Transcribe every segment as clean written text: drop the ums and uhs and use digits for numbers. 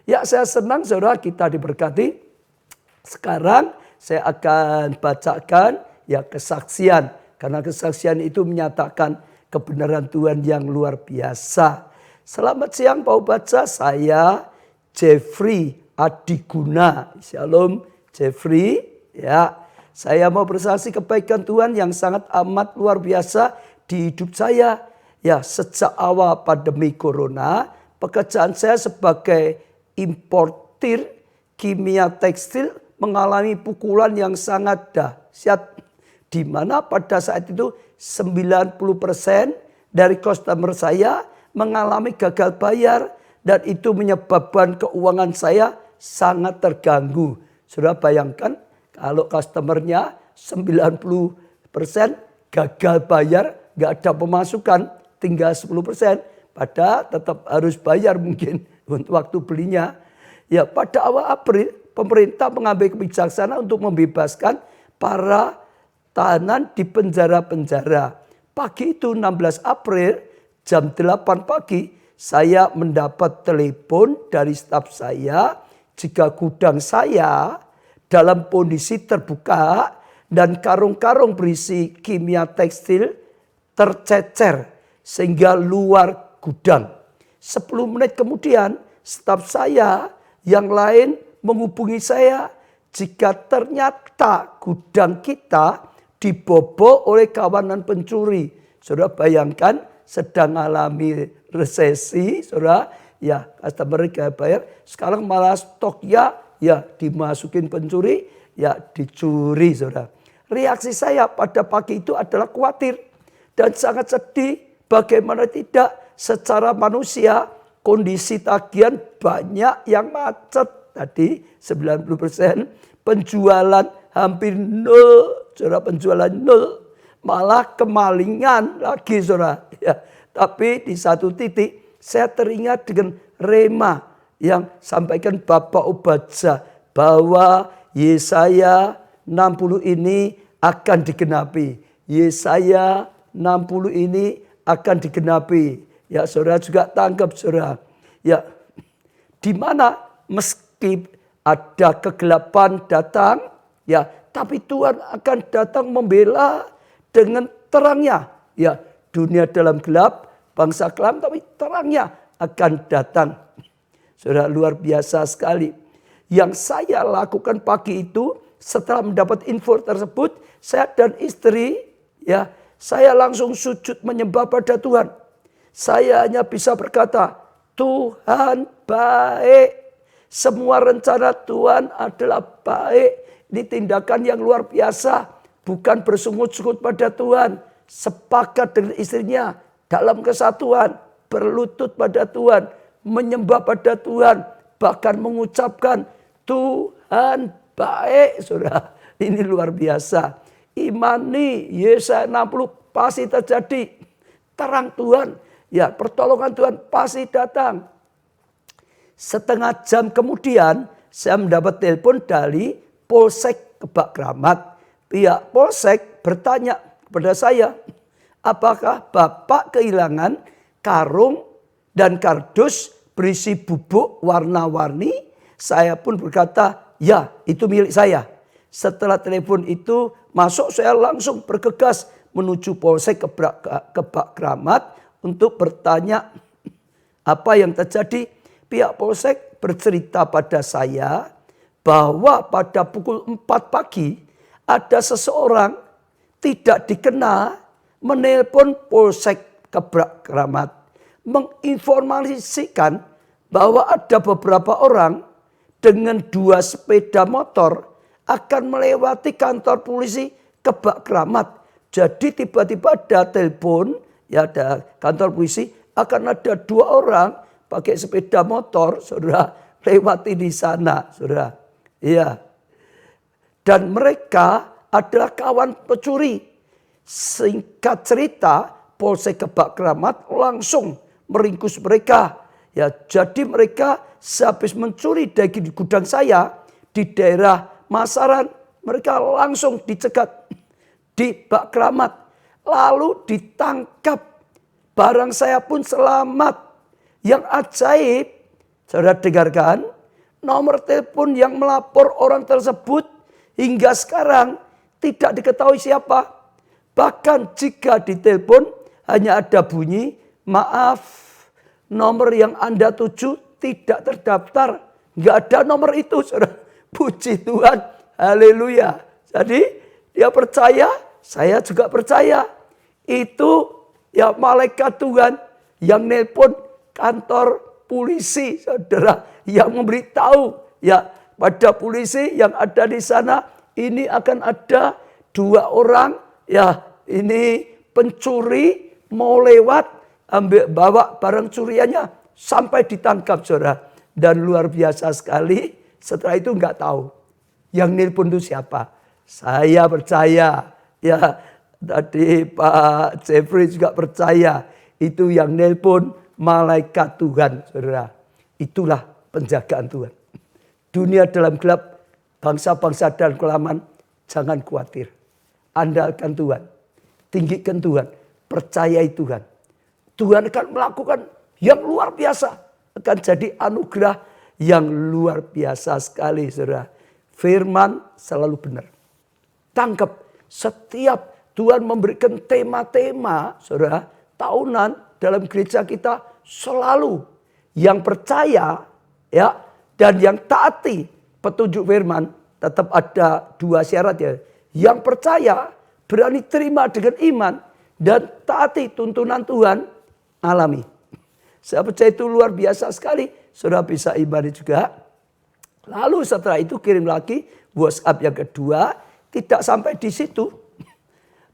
Ya, saya senang saudara kita diberkati. Sekarang saya akan bacakan ya kesaksian. Karena kesaksian itu menyatakan kebenaran Tuhan yang luar biasa. Selamat siang Pak Baca, saya Jeffrey Adiguna. Shalom Jeffrey. Ya, saya mau bersaksi kebaikan Tuhan yang sangat amat luar biasa di hidup saya. Ya, sejak awal pandemi corona, pekerjaan saya sebagai importir kimia tekstil mengalami pukulan yang sangat dahsyat. Di mana pada saat itu 90% dari customer saya mengalami gagal bayar. Dan itu menyebabkan keuangan saya sangat terganggu. Sudah bayangkan kalau customernya 90% gagal bayar, gak ada pemasukan, tinggal 10%. Padahal tetap harus bayar mungkin untuk waktu belinya. Ya, pada awal April pemerintah mengambil kebijaksanaan untuk membebaskan para tahanan di penjara-penjara. Pagi itu 16 April jam 8 pagi saya mendapat telepon dari staf saya jika gudang saya dalam kondisi terbuka dan karung-karung berisi kimia tekstil tercecer sehingga luar gudang. 10 menit kemudian staf saya yang lain menghubungi saya jika ternyata gudang kita dibobol oleh kawanan pencuri. Saudara bayangkan sedang alami resesi, saudara, ya customer gagal bayar, sekarang malah stoknya ya dimasukin pencuri, ya dicuri, saudara. Reaksi saya pada pagi itu adalah khawatir dan sangat sedih. Bagaimana tidak, secara manusia kondisi tagihan banyak yang macet. Tadi 90%, penjualan hampir nol, saudara, penjualan nol. Malah kemalingan lagi, saudara. Ya, tapi di satu titik saya teringat dengan rema yang sampaikan Bapak Obaja bahwa Yesaya 60 ini akan digenapi. Yesaya 60 ini akan digenapi. Ya, saudara juga tangkap, saudara. Ya, di mana meski ada kegelapan datang, ya, tapi Tuhan akan datang membela dengan terangnya. Ya, dunia dalam gelap, bangsa kelam, tapi terangnya akan datang. Saudara, luar biasa sekali. Yang saya lakukan pagi itu setelah mendapat info tersebut, saya dan istri, ya, saya langsung sujud menyembah pada Tuhan. Saya hanya bisa berkata, Tuhan baik. Semua rencana Tuhan adalah baik. Ini tindakan yang luar biasa. Bukan bersungut-sungut pada Tuhan. Sepakat dengan istrinya dalam kesatuan. Berlutut pada Tuhan. Menyembah pada Tuhan. Bahkan mengucapkan Tuhan baik. Saudara, ini luar biasa. Imani Yesaya 60 pasti terjadi. Terang Tuhan, ya, pertolongan Tuhan pasti datang. Setengah jam kemudian saya mendapat telepon dari Polsek Kebak Kramat. Pihak Polsek bertanya kepada saya, apakah Bapak kehilangan karung dan kardus berisi bubuk warna-warni? Saya pun berkata, ya, itu milik saya. Setelah telepon itu masuk, saya langsung bergegas menuju Polsek Kebak Kramat untuk bertanya apa yang terjadi. Pihak Polsek bercerita pada saya bahwa pada pukul 4 pagi ada seseorang tidak dikenal menelpon Polsek Kebak Kramat menginformasikan bahwa ada beberapa orang dengan 2 sepeda motor akan melewati kantor polisi Kebak Kramat. Jadi tiba-tiba ada telepon, ya, ada kantor polisi, akan ada 2 orang pakai sepeda motor, saudara, lewati di sana, saudara. Iya. Dan mereka adalah kawan pencuri. Singkat cerita, Polsek Kebak Kramat langsung meringkus mereka. Ya, jadi mereka sehabis mencuri dari gudang saya di daerah Masaran, mereka langsung dicegat di Bak Kramat, lalu ditangkap. Barang saya pun selamat. Yang ajaib, saudara dengarkan, nomor telepon yang melapor orang tersebut hingga sekarang tidak diketahui siapa. Bahkan jika ditelepon hanya ada bunyi, maaf, nomor yang Anda tuju tidak terdaftar. Nggak ada nomor itu, saudara. Puji Tuhan, haleluya. Jadi dia percaya, saya juga percaya. Itu ya malaikat Tuhan yang nelpon kantor polisi, saudara, yang memberitahu ya pada polisi yang ada di sana, ini akan ada 2 orang ya, ini pencuri mau lewat ambil bawa barang curiannya sampai ditangkap, saudara. Dan luar biasa sekali, setelah itu nggak tahu yang nelpon itu siapa. Saya percaya ya, tadi Pak Jeffrey juga percaya itu yang nelpon malaikat Tuhan, saudara. Itulah penjagaan Tuhan. Dunia dalam gelap, bangsa-bangsa dalam kelaman, jangan khawatir. Andalkan Tuhan, tinggikan Tuhan, percayai Tuhan. Tuhan akan melakukan yang luar biasa, akan jadi anugerah yang luar biasa sekali, saudara. Firman selalu benar. Tangkap setiap Tuhan memberikan tema-tema, saudara, tahunan dalam gereja kita selalu yang percaya ya dan yang taati petunjuk firman. Tetap ada 2 syarat ya. Yang percaya berani terima dengan iman dan taati tuntunan Tuhan, alami. Saya percaya itu luar biasa sekali. Saudara bisa imani juga. Lalu setelah itu kirim lagi WhatsApp yang kedua. Tidak sampai di situ.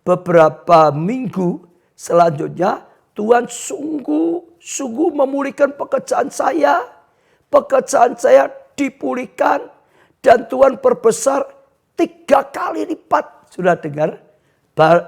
Beberapa minggu selanjutnya Tuhan sungguh memulihkan pekerjaan saya. Pekerjaan saya dipulihkan. Dan Tuhan perbesar 3 kali lipat. Sudah dengar?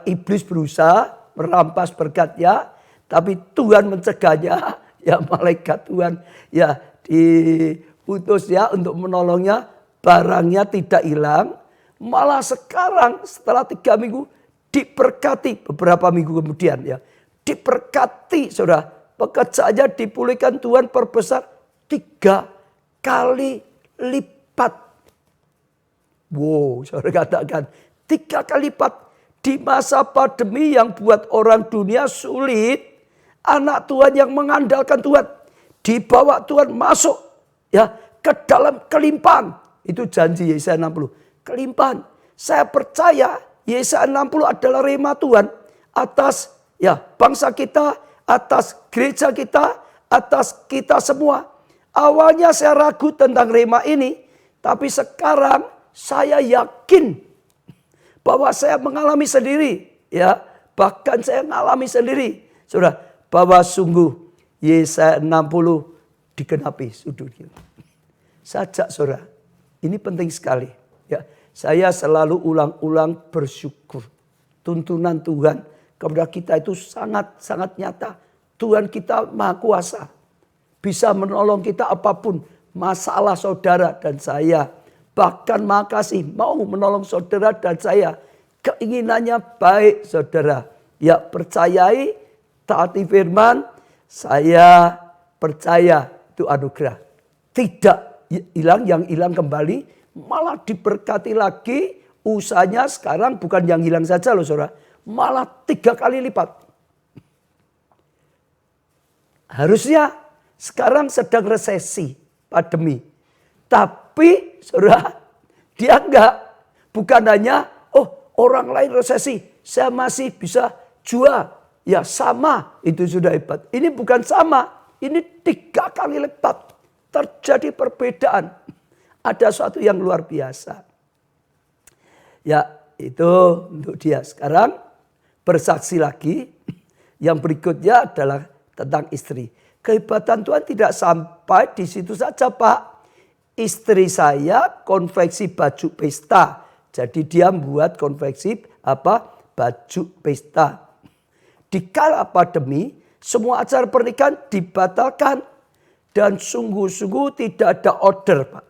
Iblis berusaha merampas berkatnya. Tapi Tuhan mencegahnya. Ya malaikat Tuhan ya diputus ya untuk menolongnya. Barangnya tidak hilang. Malah sekarang setelah 3 minggu diberkati beberapa minggu kemudian ya. Diberkati, saudara. Pekerjaannya dipulihkan, Tuhan perbesar 3 kali lipat. Wow, saudara katakan 3 kali lipat. Di masa pandemi yang buat orang dunia sulit, anak Tuhan yang mengandalkan Tuhan, dibawa Tuhan masuk ya ke dalam kelimpahan. Itu janji Yesaya 60. Kelimpahan. Saya percaya Yesaya 60 adalah rema Tuhan atas ya bangsa kita, atas gereja kita, atas kita semua. Awalnya saya ragu tentang rema ini, tapi sekarang saya yakin bahwa saya mengalami sendiri ya, bahkan saya mengalami sendiri. Saudara, bahwa sungguh Yesaya 60 digenapi sudut. Sajak saudara, ini penting sekali. Ya, saya selalu ulang-ulang bersyukur. Tuntunan Tuhan kepada kita itu sangat-sangat nyata. Tuhan kita maha kuasa. Bisa menolong kita apapun. Masalah saudara dan saya. Bahkan maha kasih mau menolong saudara dan saya. Keinginannya baik saudara. Ya percayai, taati firman. Saya percaya itu anugerah. Tidak hilang, yang hilang kembali. Malah diberkati lagi, usahanya sekarang bukan yang hilang saja loh saudara. Malah 3 kali lipat. Harusnya sekarang sedang resesi, pandemi. Tapi saudara, dia enggak. Bukan hanya, orang lain resesi, saya masih bisa jual. Ya sama, itu sudah hebat. Ini bukan sama, ini 3 kali lipat. Terjadi perbedaan. Ada sesuatu yang luar biasa. Ya itu untuk dia. Sekarang bersaksi lagi. Yang berikutnya adalah tentang istri. Kehebatan Tuhan tidak sampai di situ saja Pak. Istri saya konveksi baju pesta. Jadi dia membuat konveksi baju pesta. Di kala pandemi semua acara pernikahan dibatalkan. Dan sungguh-sungguh tidak ada order Pak.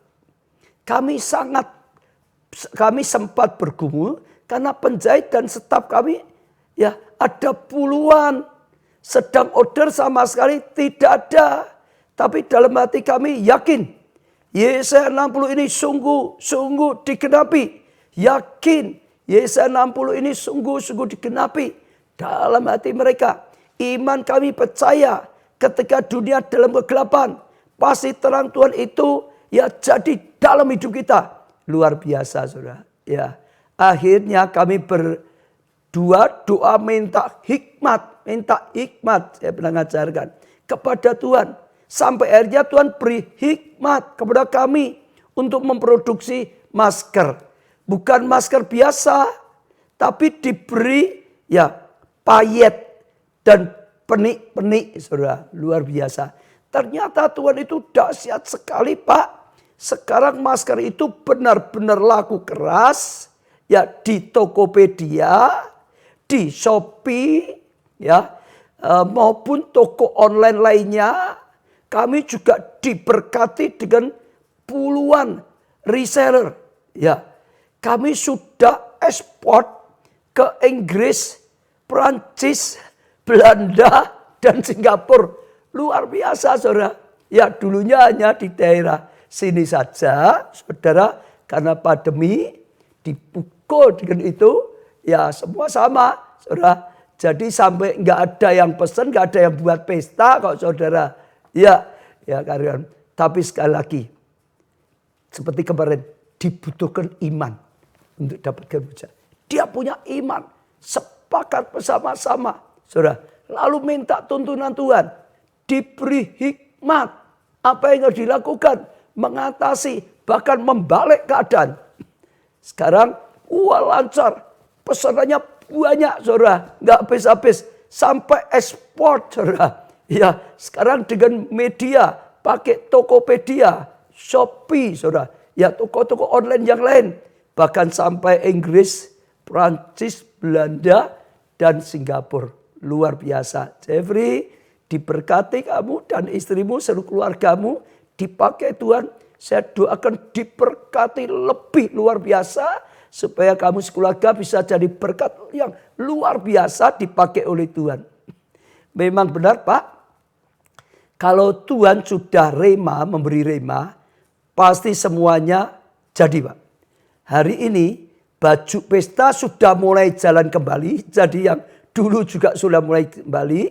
Kami sempat bergumul karena penjahit dan staf kami ya ada puluhan, sedang order sama sekali tidak ada. Tapi dalam hati kami yakin Yesaya 60 ini sungguh digenapi. Yakin Yesaya 60 ini sungguh digenapi dalam hati mereka. Iman kami percaya ketika dunia dalam kegelapan, pasti terang Tuhan itu ya jadi dalam hidup kita. Luar biasa saudara. Ya, akhirnya kami doa minta hikmat. Saya pernah ngajarkan kepada Tuhan. Sampai akhirnya Tuhan beri hikmat kepada kami untuk memproduksi masker. Bukan masker biasa, tapi diberi ya payet dan penik, saudara. Luar biasa. Ternyata Tuhan itu dahsyat sekali, Pak. Sekarang masker itu benar-benar laku keras. Ya, di Tokopedia, di Shopee, ya, maupun toko online lainnya. Kami juga diberkati dengan puluhan reseller. Ya, kami sudah ekspor ke Inggris, Prancis, Belanda, dan Singapura. Luar biasa, saudara. Ya, dulunya hanya di daerah sini saja, saudara. Karena pandemi, dipukul dengan itu, ya semua sama, saudara. Jadi sampai nggak ada yang pesen, nggak ada yang buat pesta kok, saudara. Ya karyawan. Tapi sekali lagi, seperti kemarin, dibutuhkan iman untuk dapatkan mujizat. Dia punya iman, sepakat bersama-sama, saudara. Lalu minta tuntunan Tuhan, diberi hikmat. Apa yang harus dilakukan? Mengatasi, bahkan membalik keadaan. Sekarang, lancar. Pesanannya banyak, saudara. Nggak habis-habis. Sampai ekspor, saudara. Ya, sekarang dengan media, pakai Tokopedia, Shopee, saudara. Ya, toko-toko online yang lain. Bahkan sampai Inggris, Prancis, Belanda, dan Singapura. Luar biasa. Jeffrey, diberkati kamu dan istrimu, seluruh keluargamu, dipakai Tuhan. Saya doakan diberkati lebih luar biasa, supaya kamu sekeluarga bisa jadi berkat yang luar biasa dipakai oleh Tuhan. Memang benar, Pak. Kalau Tuhan sudah memberi rema, pasti semuanya jadi, Pak. Hari ini baju pesta sudah mulai jalan kembali. Jadi yang dulu juga sudah mulai kembali.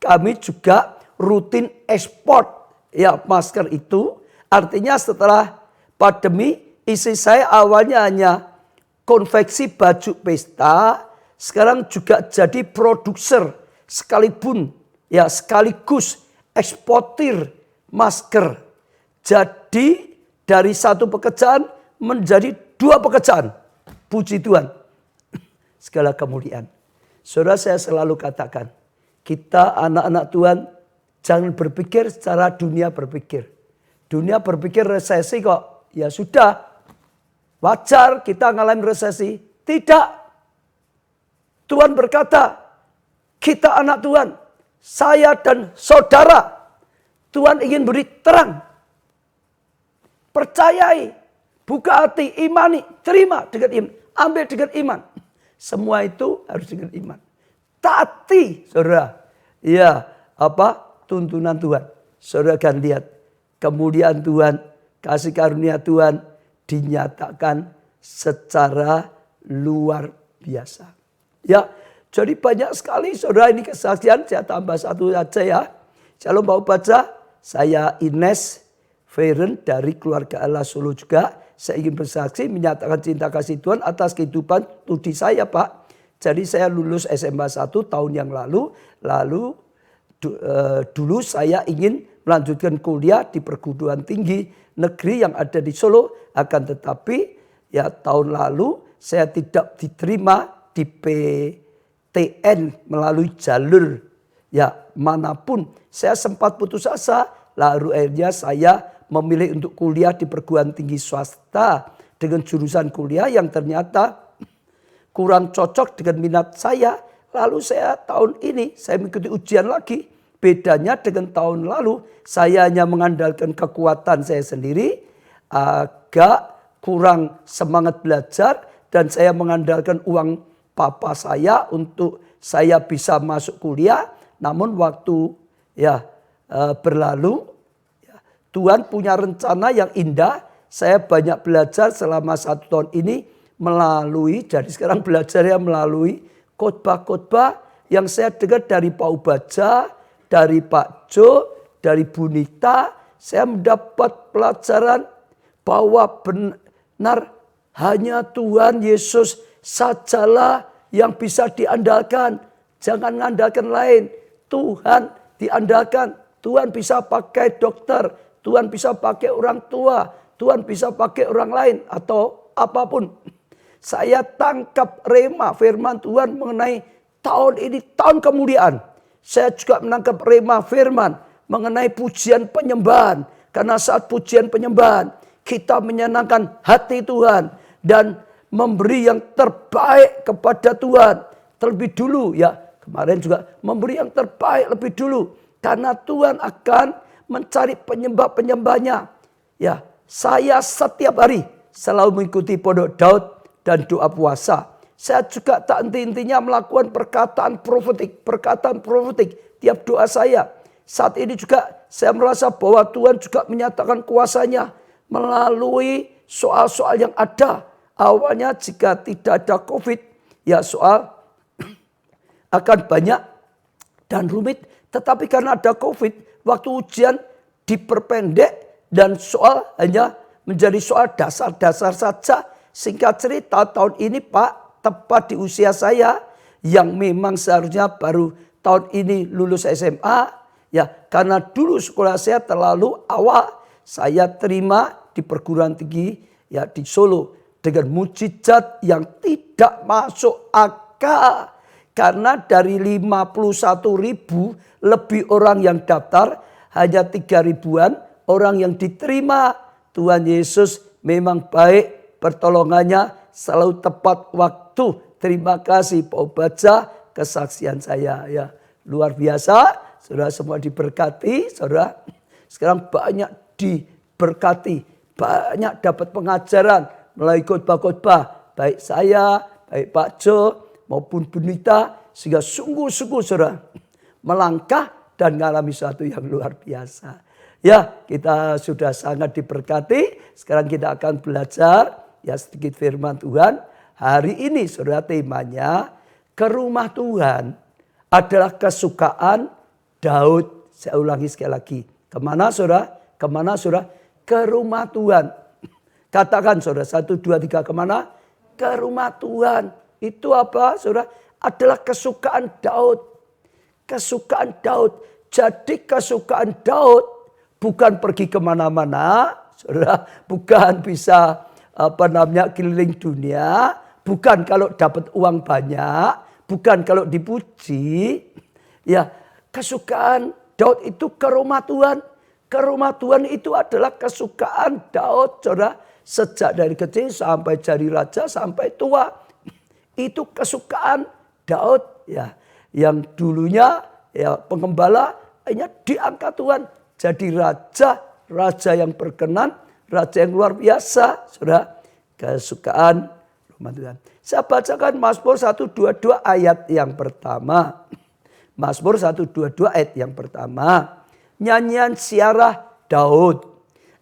Kami juga rutin ekspor ya masker itu. Artinya setelah pandemi, isi saya awalnya hanya konveksi baju pesta. Sekarang juga jadi produser sekaligus eksportir masker. Jadi dari satu pekerjaan menjadi 2 pekerjaan. Puji Tuhan. Segala kemuliaan. Saudara, saya selalu katakan, kita anak-anak Tuhan jangan berpikir secara dunia berpikir. Dunia berpikir resesi kok. Ya sudah, wajar kita ngalamin resesi. Tidak. Tuhan berkata, kita anak Tuhan. Saya dan saudara, Tuhan ingin beri terang. Percayai, buka hati, imani, terima dengan iman, ambil dengan iman. Semua itu harus dengan iman. Taati, saudara. Ya, tuntunan Tuhan. Saudara akan lihat kemuliaan Tuhan, kasih karunia Tuhan dinyatakan secara luar biasa. Ya, jadi banyak sekali, saudara, ini kesaksian. Saya tambah satu saja ya. Shalom, mau baca. Saya Ines Feren dari Keluarga Allah Solo juga. Saya ingin bersaksi menyatakan cinta kasih Tuhan atas kehidupan studi saya, Pak. Jadi saya lulus SMA 1 tahun yang lalu. Dulu saya ingin melanjutkan kuliah di perguruan tinggi negeri yang ada di Solo. Akan tetapi ya tahun lalu saya tidak diterima di PTN melalui jalur ya manapun. Saya sempat putus asa. Lalu akhirnya saya memilih untuk kuliah di perguruan tinggi swasta dengan jurusan kuliah yang ternyata kurang cocok dengan minat saya. Lalu saya tahun ini saya mengikuti ujian lagi. Bedanya dengan tahun lalu saya hanya mengandalkan kekuatan saya sendiri. Agak kurang semangat belajar dan saya mengandalkan uang papa saya untuk saya bisa masuk kuliah. Namun waktu berlalu, Tuhan punya rencana yang indah. Saya banyak belajar selama 1 tahun ini jadi sekarang belajarnya melalui khotbah-khotbah yang saya dengar dari Pak Ubaja, dari Pak Jo, dari Bu Nita. Saya mendapat pelajaran bahwa benar hanya Tuhan Yesus sajalah yang bisa diandalkan. Jangan mengandalkan lain. Tuhan diandalkan. Tuhan bisa pakai dokter. Tuhan bisa pakai orang tua. Tuhan bisa pakai orang lain. Atau apapun. Saya tangkap rema firman Tuhan mengenai tahun ini tahun kemuliaan. Saya juga menangkap rema firman mengenai pujian penyembahan. Karena saat pujian penyembahan kita menyenangkan hati Tuhan. Dan memberi yang terbaik kepada Tuhan. Terlebih dulu ya. Kemarin juga memberi yang terbaik lebih dulu. Karena Tuhan akan mencari penyembah-penyembahnya. Ya, saya setiap hari selalu mengikuti Pondok Daud dan doa puasa. Saya juga tak henti-hentinya melakukan perkataan profetik tiap doa saya. Saat ini juga saya merasa bahwa Tuhan juga menyatakan kuasanya melalui soal-soal yang ada. Awalnya jika tidak ada COVID, ya soal akan banyak dan rumit. Tetapi karena ada COVID, waktu ujian diperpendek dan soal hanya menjadi soal dasar-dasar saja. Singkat cerita tahun ini Pak, tepat di usia saya yang memang seharusnya baru tahun ini lulus SMA. Ya, karena dulu sekolah saya terlalu awal, saya terima di perguruan tinggi ya di Solo dengan mujizat yang tidak masuk akal. Karena dari 51.000 lebih orang yang daftar, hanya 3.000-an orang yang diterima. Tuhan Yesus memang baik, pertolongannya selalu tepat waktu. Terima kasih Pak Ubaja, kesaksian saya ya luar biasa. Saudara semua diberkati, saudara sekarang banyak diberkati, banyak dapat pengajaran melalui khotbah-khotbah. Baik saya, baik Pak Jo, maupun Bu Nita, sehingga sungguh-sungguh saudara melangkah dan mengalami sesuatu yang luar biasa. Ya, kita sudah sangat diberkati. Sekarang kita akan belajar ya sedikit firman Tuhan. Hari ini saudara temanya ke rumah Tuhan adalah kesukaan Daud. Saya ulangi sekali lagi. Kemana saudara? Kemana saudara? Ke rumah Tuhan. Katakan saudara 1, 2, 3 kemana? Ke rumah Tuhan. Itu apa saudara? Adalah kesukaan Daud. Kesukaan Daud. Jadi kesukaan Daud bukan pergi kemana-mana. Saudara, bukan bisa keliling dunia. Bukan kalau dapat uang banyak. Bukan kalau dipuji. Ya, kesukaan Daud itu ke rumah Tuhan. Ke rumah Tuhan itu adalah kesukaan Daud. Saudara, sejak dari kecil sampai jadi raja sampai tua. Itu kesukaan Daud ya, yang dulunya ya pengembala hanya diangkat Tuhan jadi raja yang berkenan, raja yang luar biasa. Saudara, kesukaan rumah Tuhan. Saya bacakan Mazmur 122 ayat yang pertama. Mazmur 122 ayat yang pertama. Nyanyian siarah Daud.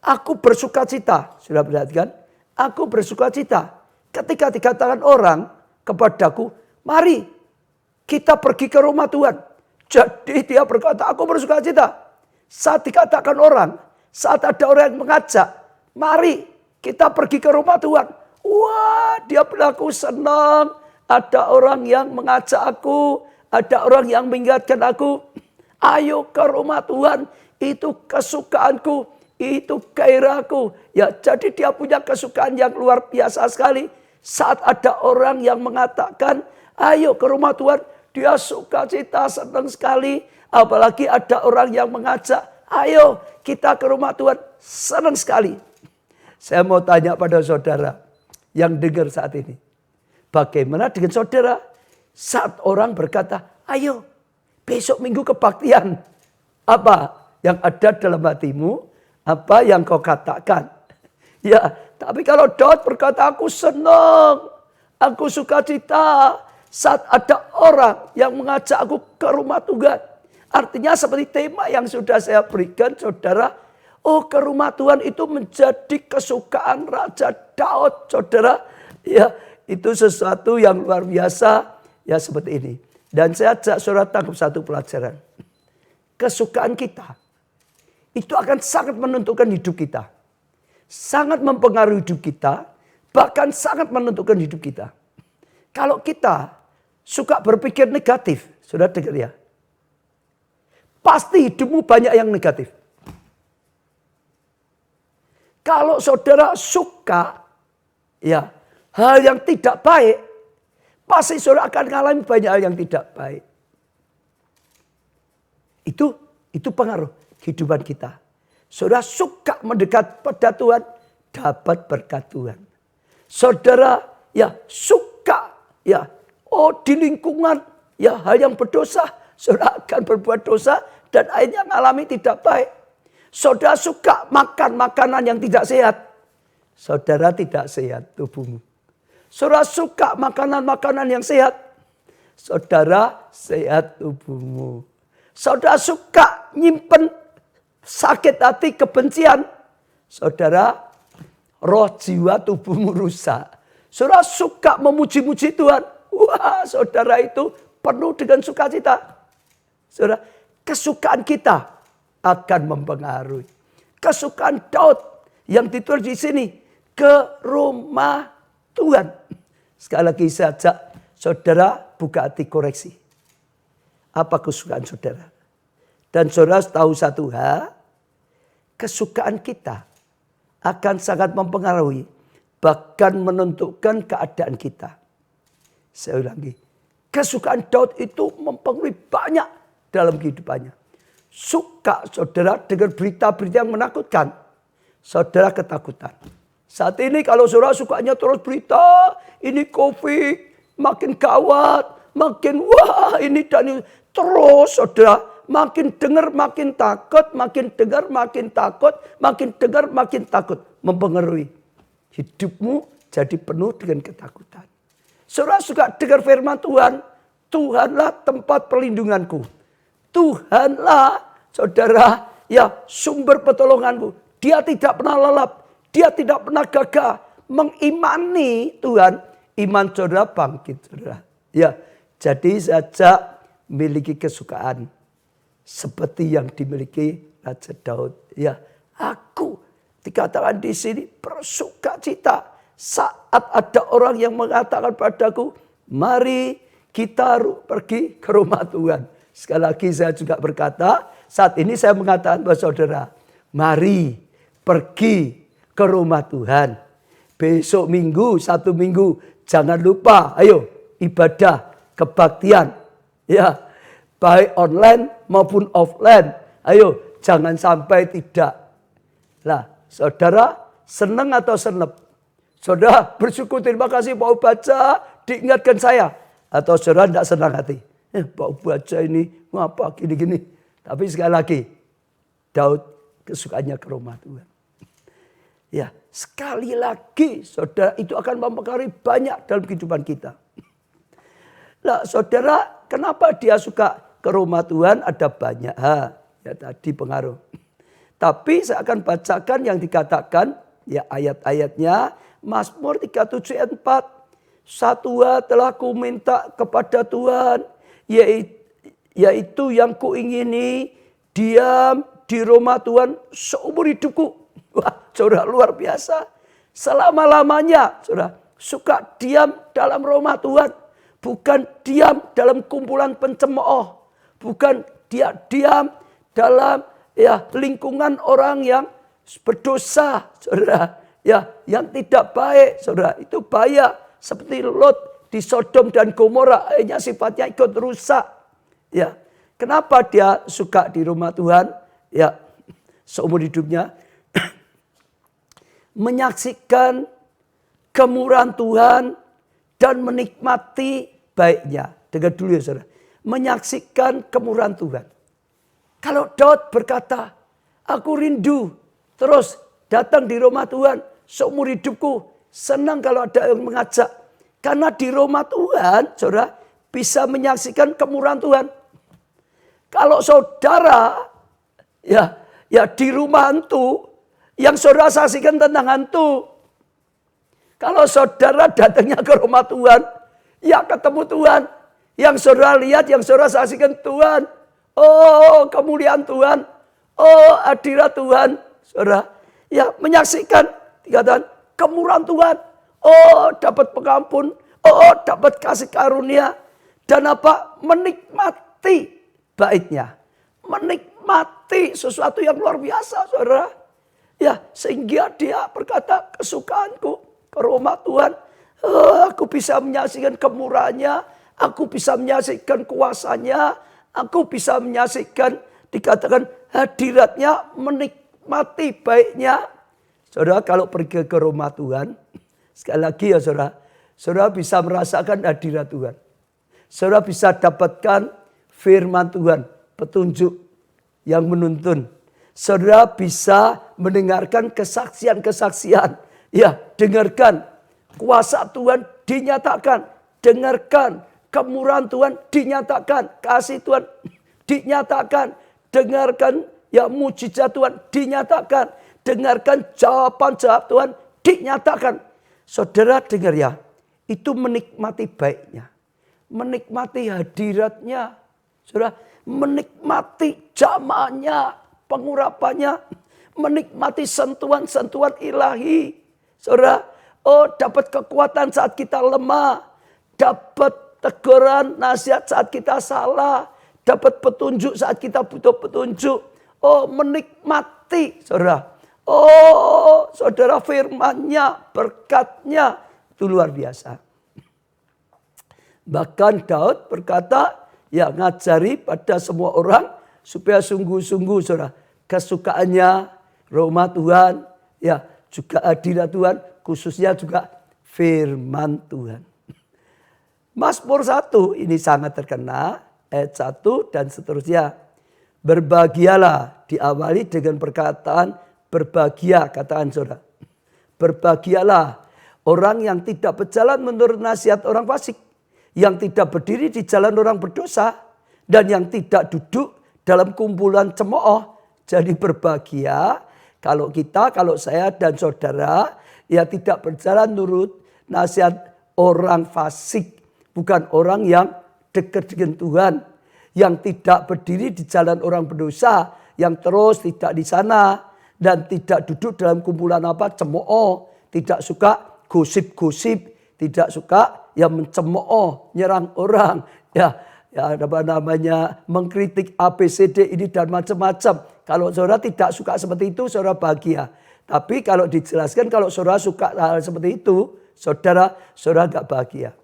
Aku bersuka cita. Sudah perhatikan? Aku bersuka cita. Ketika dikatakan orang kepadaku, mari kita pergi ke rumah Tuhan. Jadi dia berkata, aku bersuka cita. Saat dikatakan orang, saat ada orang yang mengajak, mari kita pergi ke rumah Tuhan. Wah, dia berlaku senang. Ada orang yang mengajak aku, ada orang yang mengingatkan aku. Ayo ke rumah Tuhan, itu kesukaanku, itu gairahku. Ya, jadi dia punya kesukaan yang luar biasa sekali. Saat ada orang yang mengatakan, ayo ke rumah Tuhan, dia suka cita, senang sekali. Apalagi ada orang yang mengajak, ayo kita ke rumah Tuhan, senang sekali. Saya mau tanya pada saudara yang dengar saat ini. Bagaimana dengan saudara saat orang berkata, ayo besok minggu kebaktian. Apa yang ada dalam hatimu? Apa yang kau katakan? Ya, tapi kalau Daud berkata, aku senang, aku suka cita saat ada orang yang mengajak aku ke rumah Tuhan. Artinya seperti tema yang sudah saya berikan saudara, Oh, ke rumah Tuhan itu menjadi kesukaan Raja Daud, saudara. Ya, itu sesuatu yang luar biasa. Ya, seperti ini. Dan saya ajak saudara tangkap satu pelajaran. Kesukaan kita itu akan sangat menentukan hidup kita. Sangat mempengaruhi hidup kita. Bahkan sangat menentukan hidup kita. Kalau kita suka berpikir negatif, saudara dengar ya. Pasti hidupmu banyak yang negatif. Kalau saudara suka ya hal yang tidak baik, pasti saudara akan mengalami banyak hal yang tidak baik. Itu pengaruh kehidupan kita. Saudara suka mendekat pada Tuhan, dapat berkat Tuhan. Saudara ya suka ya di lingkungan ya hal yang berdosa, saudara akan berbuat dosa dan akhirnya mengalami tidak baik. Saudara suka makan makanan yang tidak sehat, saudara tidak sehat tubuhmu. Saudara suka makanan-makanan yang sehat, saudara sehat tubuhmu. Saudara suka nyimpen sakit hati, kebencian, saudara roh jiwa tubuhmu rusak. Saudara suka memuji-muji Tuhan, wah saudara itu penuh dengan sukacita. Saudara, kesukaan kita akan mempengaruhi. Kesukaan Daud yang ditulis di sini, ke rumah Tuhan. Sekali lagi saya ajak saudara buka hati koreksi. Apa kesukaan saudara? Dan saudara tahu satu hal, kesukaan kita akan sangat mempengaruhi, bahkan menentukan keadaan kita. Saya ulangi, kesukaan Daud itu mempengaruhi banyak dalam kehidupannya. Suka saudara dengan berita-berita yang menakutkan, saudara ketakutan. Saat ini kalau saudara sukanya terus berita, ini COVID, makin gawat, makin wah ini dan ini. Terus saudara makin dengar makin takut, makin dengar makin takut, makin dengar makin takut. Mempengaruhi hidupmu jadi penuh dengan ketakutan. Saudara suka dengar firman Tuhan, Tuhanlah tempat perlindunganku. Tuhanlah saudara ya sumber pertolonganku. Dia tidak pernah lelap, dia tidak pernah gagah. Mengimani Tuhan, iman saudara bangkit saudara. Ya, jadi saja miliki kesukaan seperti yang dimiliki Raja Daud. Ya, aku dikatakan di sini bersukacita saat ada orang yang mengatakan padaku, mari kita pergi ke rumah Tuhan. Sekali lagi saya juga berkata, saat ini saya mengatakan kepada saudara, mari pergi ke rumah Tuhan. Besok minggu, Sabtu minggu, jangan lupa, ayo ibadah, kebaktian. Ya, baik online maupun offline. Ayo, jangan sampai tidak. Lah, saudara senang atau senep? Saudara bersyukur, terima kasih Pak baca, diingatkan saya. Atau saudara tidak senang hati? Pak baca ini, ngapa gini-gini. Tapi sekali lagi, Daud kesukaannya ke rumah Tuhan. Ya, sekali lagi saudara itu akan mempengaruhi banyak dalam kehidupan kita. Nah, saudara, kenapa dia suka ke rumah Tuhan? Ada banyak hal. Ya tadi pengaruh. Tapi saya akan bacakan yang dikatakan ya ayat-ayatnya. Mazmur 37 ayat 4. Satu hal telah ku minta kepada Tuhan, yaitu yang kuingini, diam di rumah Tuhan seumur hidupku. Wah, saudara luar biasa. Selama-lamanya saudara suka diam dalam rumah Tuhan. Bukan diam dalam kumpulan pencemooh. Bukan dia diam dalam lingkungan orang yang berdosa, saudara. Ya, yang tidak baik, saudara. Itu bahaya. Seperti Lot di Sodom dan Gomora, akhirnya sifatnya ikut rusak. Ya, kenapa dia suka di rumah Tuhan? Ya, seumur hidupnya menyaksikan kemurahan Tuhan dan menikmati baiknya. Dengar dulu ya saudara. Menyaksikan kemurahan Tuhan. Kalau Daud berkata, aku rindu terus datang di rumah Tuhan seumur hidupku. Senang kalau ada yang mengajak. Karena di rumah Tuhan, saudara, bisa menyaksikan kemurahan Tuhan. Kalau saudara Ya di rumah hantu, yang saudara saksikan tentang hantu. Kalau saudara datangnya ke rumah Tuhan, ya ketemu Tuhan. Yang saudara lihat, yang saudara saksikan Tuhan. Oh, kemuliaan Tuhan. Oh, hadirat Tuhan. Saudara, ya menyaksikan, dikatakan kemurahan Tuhan. Oh, dapat pengampun. Oh, dapat kasih karunia. Dan apa? Menikmati baiknya. Menikmati sesuatu yang luar biasa, saudara. Ya, sehingga dia berkata, kesukaanku ke rumah Tuhan. Oh, aku bisa menyaksikan kemurahannya. Aku bisa menyaksikan kuasanya. Aku bisa menyaksikan, dikatakan hadiratnya, menikmati baiknya. Saudara, kalau pergi ke rumah Tuhan, sekali lagi ya saudara, saudara bisa merasakan hadirat Tuhan. Saudara bisa dapatkan firman Tuhan, petunjuk yang menuntun. Saudara bisa mendengarkan kesaksian-kesaksian. Ya, dengarkan kuasa Tuhan dinyatakan. Dengarkan kemurahan Tuhan dinyatakan. Kasih Tuhan dinyatakan. Dengarkan ya mujizat Tuhan dinyatakan. Dengarkan jawaban-jawab Tuhan dinyatakan. Saudara dengar ya, itu menikmati baiknya. Menikmati hadiratnya. Saudara, menikmati jamaahnya, pengurapannya. Menikmati sentuhan-sentuhan ilahi. Saudara, oh dapat kekuatan saat kita lemah. Dapat teguran, nasihat saat kita salah. Dapat petunjuk saat kita butuh petunjuk. Oh menikmati, saudara. Oh saudara, firman-Nya, berkat-Nya itu luar biasa. Bahkan Daud berkata, ya ngajari pada semua orang supaya sungguh-sungguh saudara, kesukaannya rumah Tuhan, ya juga hadirat Tuhan, khususnya juga firman Tuhan. Mazmur 1 ini sangat terkenal, ayat 1 dan seterusnya. Berbahagialah, diawali dengan perkataan berbahagia, kataan saudara. Berbahagialah orang yang tidak berjalan menurut nasihat orang fasik, yang tidak berdiri di jalan orang berdosa, dan yang tidak duduk dalam kumpulan cemooh. Jadi berbahagia kalau kita, kalau saya dan saudara ya tidak berjalan menurut nasihat orang fasik, bukan orang yang dekat dengan Tuhan, yang tidak berdiri di jalan orang berdosa, yang terus tidak di sana dan tidak duduk dalam kumpulan cemooh, tidak suka gosip-gosip, tidak suka yang mencemooh, nyerang orang, ya apa namanya, mengkritik ABCD ini dan macam-macam. Kalau saudara tidak suka seperti itu, saudara bahagia. Tapi kalau dijelaskan kalau saudara suka hal seperti itu, saudara gak bahagia.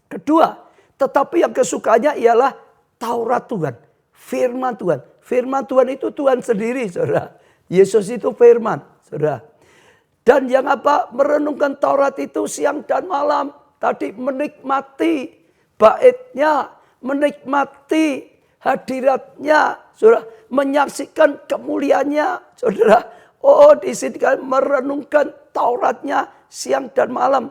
Kedua, tetapi yang kesukaannya ialah Taurat Tuhan, firman Tuhan. Firman Tuhan itu Tuhan sendiri, saudara. Yesus itu firman, saudara. Dan yang apa? Merenungkan Taurat itu siang dan malam. Tadi menikmati baitnya, menikmati hadiratnya, saudara. Menyaksikan kemuliaannya, saudara. Oh, di sini kan merenungkan Tauratnya siang dan malam.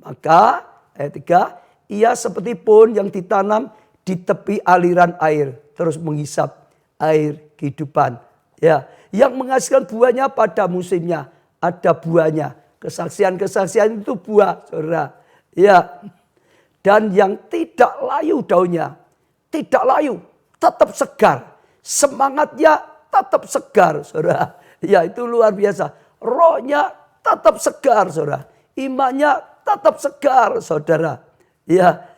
Maka ayat 3, ia seperti pohon yang ditanam di tepi aliran air, terus menghisap air kehidupan. Ya, yang menghasilkan buahnya pada musimnya. Ada buahnya. Kesaksian-kesaksian itu buah, saudara. Ya. Dan yang tidak layu daunnya. Tidak layu, tetap segar. Semangatnya tetap segar, saudara. Ya, itu luar biasa. Rohnya tetap segar, saudara. Imannya tetap segar, saudara. Ya.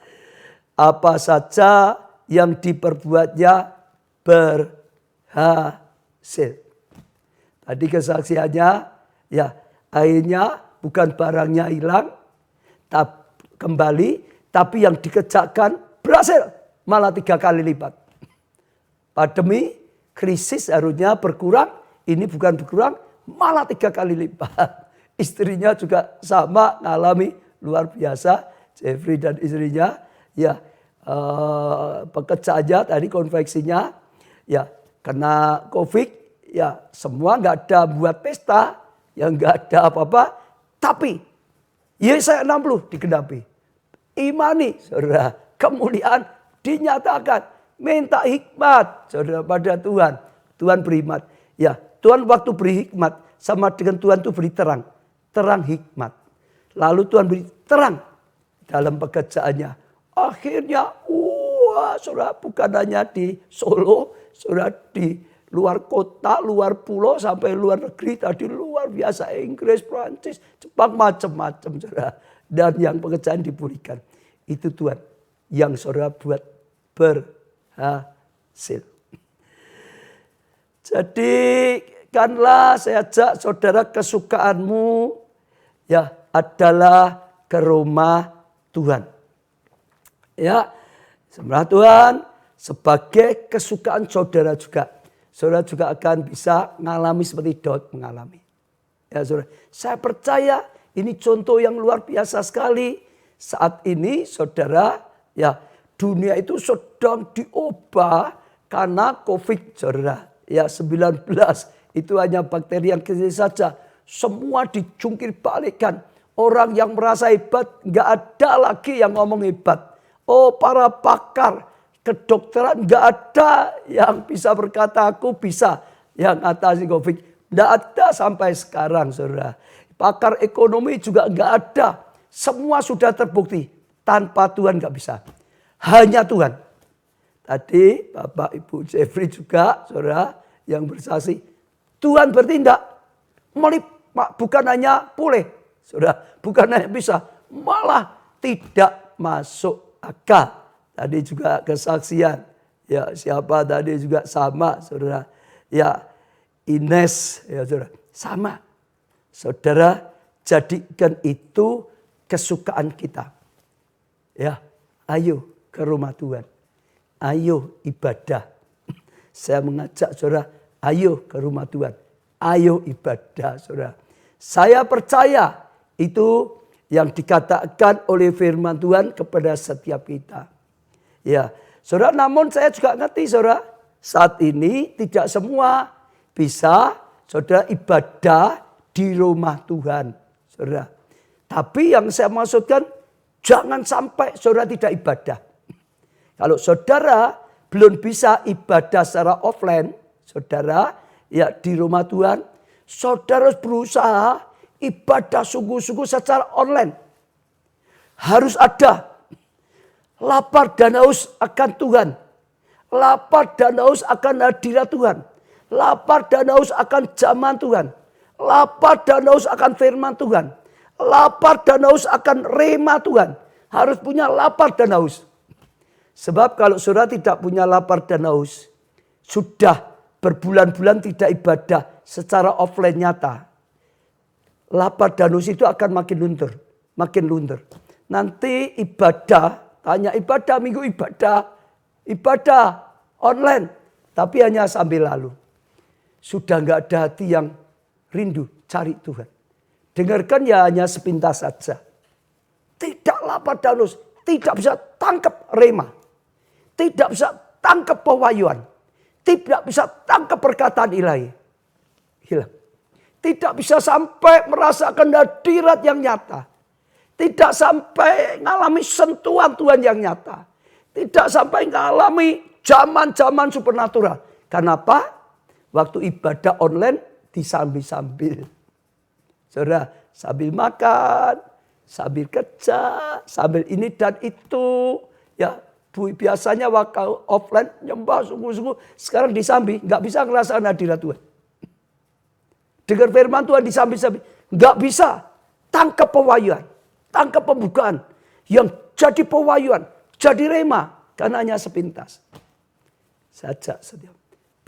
Apa saja yang diperbuatnya berhasil. Tadi kesaksiannya, ya akhirnya bukan barangnya hilang, kembali, tapi yang dikerjakan berhasil, malah 3 kali lipat. Pandemi, krisis harusnya berkurang, ini bukan berkurang, malah 3 kali lipat. Istrinya juga sama ngalami luar biasa, Jeffrey dan istrinya, ya pekerjaannya tadi konveksinya, ya kena COVID, ya semua nggak ada buat pesta, yang nggak ada apa-apa, tapi Yesaya 60 digenapi. Imani, saudara, kemuliaan dinyatakan, minta hikmat, saudara, pada Tuhan. Tuhan beri hikmat. Ya, Tuhan waktu beri hikmat sama dengan Tuhan itu beri terang. Terang hikmat. Lalu Tuhan beri terang dalam pekerjaannya. Akhirnya, saudara, bukan hanya di Solo, saudara, di luar kota, luar pulau, sampai luar negeri, tadi luar biasa, Inggris, Prancis, Jepang, macam-macam, saudara. Dan yang pekerjaan dipulihkan. Itu Tuhan yang saudara buat berhasil. Jadi, kanlah saya ajak saudara, kesukaanmu ya adalah ke rumah Tuhan. Ya, sebenarnya Tuhan sebagai kesukaan saudara juga. Saudara juga akan bisa mengalami seperti Daud mengalami. Ya, saudara, saya percaya ini contoh yang luar biasa sekali. Saat ini saudara, ya dunia itu sedang diubah karena COVID, saudara. Ya 19 itu hanya bakteri yang kecil saja. Semua dijungkir balikkan. Orang yang merasa hebat nggak ada lagi yang ngomong hebat. Oh, para pakar kedokteran nggak ada yang bisa berkata aku bisa yang atasi COVID. Nggak ada sampai sekarang, saudara. Pakar ekonomi juga nggak ada. Semua sudah terbukti. Tanpa Tuhan nggak bisa. Hanya Tuhan. Tadi Bapak Ibu Jeffrey juga, saudara, yang bersaksi. Tuhan bertindak. Bukan hanya boleh, saudara. Bukan hanya bisa. Malah tidak masuk akal. Tadi juga kesaksian. Ya, siapa tadi juga sama, saudara. Ya, Ines, ya saudara. Sama. Saudara, jadikan itu kesukaan kita. Ya, ayo ke rumah Tuhan. Ayo ibadah. Saya mengajak saudara, ayo ke rumah Tuhan. Ayo ibadah, saudara. Saya percaya itu yang dikatakan oleh firman Tuhan kepada setiap kita. Ya, saudara, namun saya juga ngerti, saudara, saat ini tidak semua bisa, saudara, ibadah di rumah Tuhan, saudara. Tapi yang saya maksudkan, jangan sampai saudara tidak ibadah. Kalau saudara belum bisa ibadah secara offline, saudara, ya di rumah Tuhan, saudara harus berusaha ibadah sungguh-sungguh secara online. Harus ada lapar dan haus akan Tuhan. Lapar dan haus akan hadirat Tuhan. Lapar dan haus akan zaman Tuhan. Lapar dan haus akan firman Tuhan. Lapar dan haus akan rema Tuhan. Harus punya lapar dan haus. Sebab kalau saudara tidak punya lapar dan haus, sudah berbulan-bulan tidak ibadah secara offline nyata, lapar dan haus itu akan makin luntur. Makin luntur. Nanti ibadah, tanya ibadah, minggu ibadah online. Tapi hanya sambil lalu. Sudah gak ada hati yang rindu cari Tuhan. Dengarkan ya hanya sepintas saja. Tidak lapar dan haus, tidak bisa tangkap rema. Tidak bisa tangkap pewahyuan. Tidak bisa tangkap perkataan ilahi. Hilang. Tidak bisa sampai merasakan hadirat yang nyata. Tidak sampai mengalami sentuhan Tuhan yang nyata. Tidak sampai mengalami zaman-zaman supernatural. Kenapa? Waktu ibadah online disambil-sambil. Saudara, sambil makan, sambil kerja, sambil ini dan itu. Ya, biasanya waktu offline nyembah sungguh-sungguh. Sekarang disambi, nggak bisa ngerasakan hadirat Tuhan. Dengar firman Tuhan disambi-sambi, nggak bisa tangkap pewahyuan, tangkap pembukaan yang jadi pewahyuan, jadi rema karena hanya sepintas. Saja setiap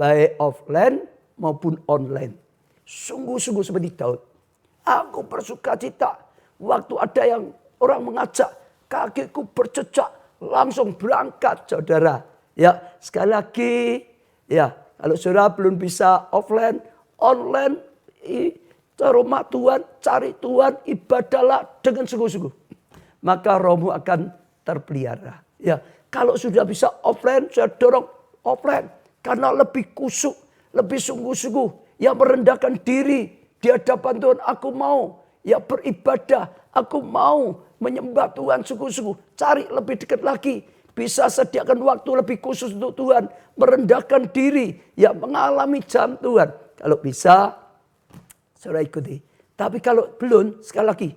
baik offline maupun online. Sungguh-sungguh seperti Daud. Aku bersuka cita waktu ada yang orang mengajak, kakiku berjejak. Langsung berangkat, saudara. Ya, sekali lagi, ya, kalau saudara belum bisa offline, online, ke rumah Tuhan, cari Tuhan, ibadahlah dengan sungguh-sungguh. Maka rohmu akan terpelihara. Ya, kalau sudah bisa offline, saya dorong offline. Karena lebih kusuk, lebih sungguh-sungguh. Ya, merendahkan diri di hadapan Tuhan. Aku mau, ya beribadah. Aku mau menyembah Tuhan sungguh-sungguh. Cari lebih dekat lagi. bisa sediakan waktu lebih khusus untuk Tuhan, merendahkan diri, ya mengalami jam Tuhan. Kalau bisa, saudara ikuti. Tapi kalau belum, sekali lagi,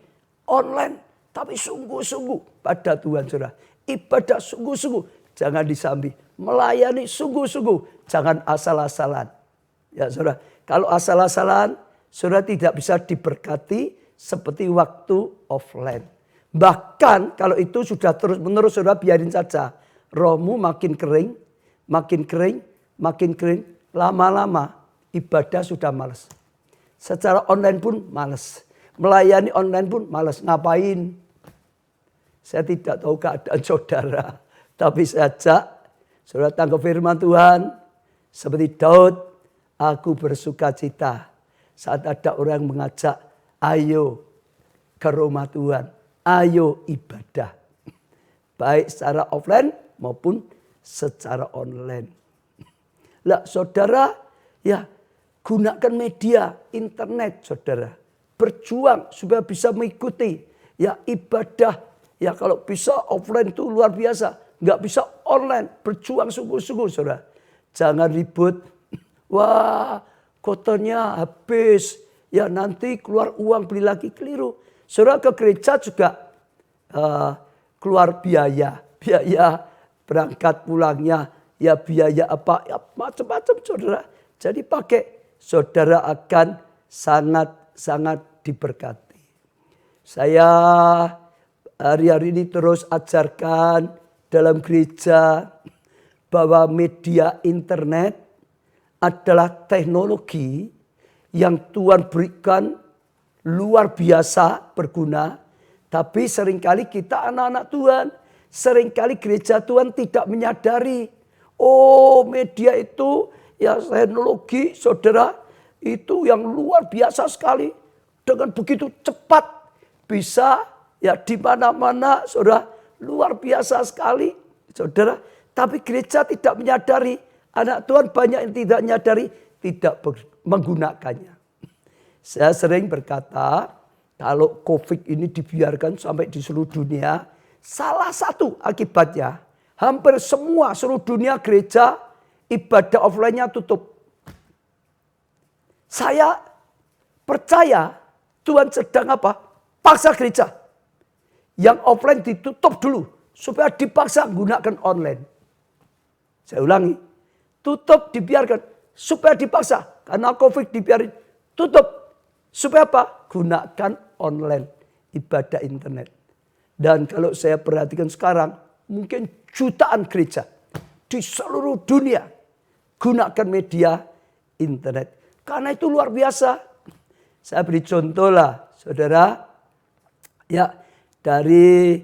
online, tapi sungguh-sungguh pada Tuhan, saudara. Ibadah sungguh-sungguh, jangan disambi. Melayani sungguh-sungguh, jangan asal-asalan. Ya saudara, kalau asal-asalan, saudara tidak bisa diberkati seperti waktu offline. Bahkan kalau itu sudah terus-menerus, saudara biarin saja. Rohmu makin kering, makin kering, makin kering. Lama-lama ibadah sudah malas. Secara online pun malas. Melayani online pun malas. Ngapain? Saya tidak tahu keadaan saudara. Tapi saya ajak saudara tangkap firman Tuhan. Seperti Daud, aku bersuka cita saat ada orang mengajak, ayo ke rumah Tuhan. Ayo ibadah. Baik secara offline maupun secara online. Lah saudara, ya gunakan media internet saudara. Berjuang supaya bisa mengikuti ya ibadah. Ya kalau bisa offline itu luar biasa. Nggak bisa online. Berjuang sungguh-sungguh saudara. Jangan ribut. Wah kotornya habis. Ya nanti keluar uang beli lagi, keliru. Saudara ke gereja juga keluar biaya. Biaya berangkat pulangnya. Ya biaya apa. Ya macam-macam saudara. Jadi pakai. Saudara akan sangat diberkati. Saya hari-hari ini terus ajarkan dalam gereja bahwa media internet adalah teknologi yang Tuhan berikan luar biasa berguna. Tapi seringkali kita anak-anak Tuhan, seringkali gereja Tuhan tidak menyadari. Oh media itu ya teknologi saudara itu yang luar biasa sekali. Dengan begitu cepat bisa ya di mana-mana saudara luar biasa sekali saudara. Tapi gereja tidak menyadari. Anak Tuhan banyak yang tidak menyadari, tidak menggunakannya. Saya sering berkata, kalau COVID ini dibiarkan sampai di seluruh dunia, salah satu akibatnya, hampir semua seluruh dunia gereja, ibadah offline-nya tutup. Saya percaya Tuhan sedang apa? Paksa gereja. Yang offline ditutup dulu, supaya dipaksa gunakan online. Saya ulangi, tutup dibiarkan supaya dipaksa. Karena COVID dibiarin, tutup. Supaya apa? Gunakan online, ibadah internet. Dan kalau saya perhatikan sekarang, mungkin jutaan gereja di seluruh dunia gunakan media internet. Karena itu luar biasa. Saya beri contoh lah, saudara. Ya, dari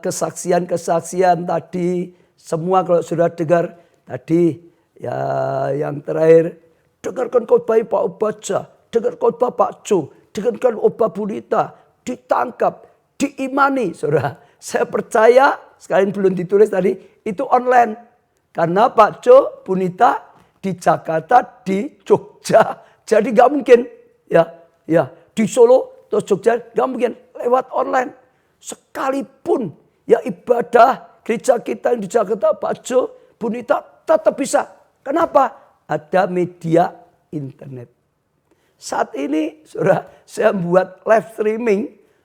kesaksian-kesaksian tadi, semua kalau sudah dengar tadi ya yang terakhir, dengarkan khotbah Pak Obaja, dengarkan khotbah Pak Jo, dengarkan khotbah Bunita, ditangkap, diimani, saudara. Saya percaya, sekalian belum ditulis tadi, itu online. Karena Pak Jo, Bunita di Jakarta, di Jogja, jadi nggak mungkin ya di Solo atau Jogja nggak mungkin lewat online. Sekalipun ya ibadah gereja kita yang di Jakarta, Pak Jo, Bunita tetap bisa. Kenapa? Ada media internet. Saat ini, saudara, saya membuat live streaming.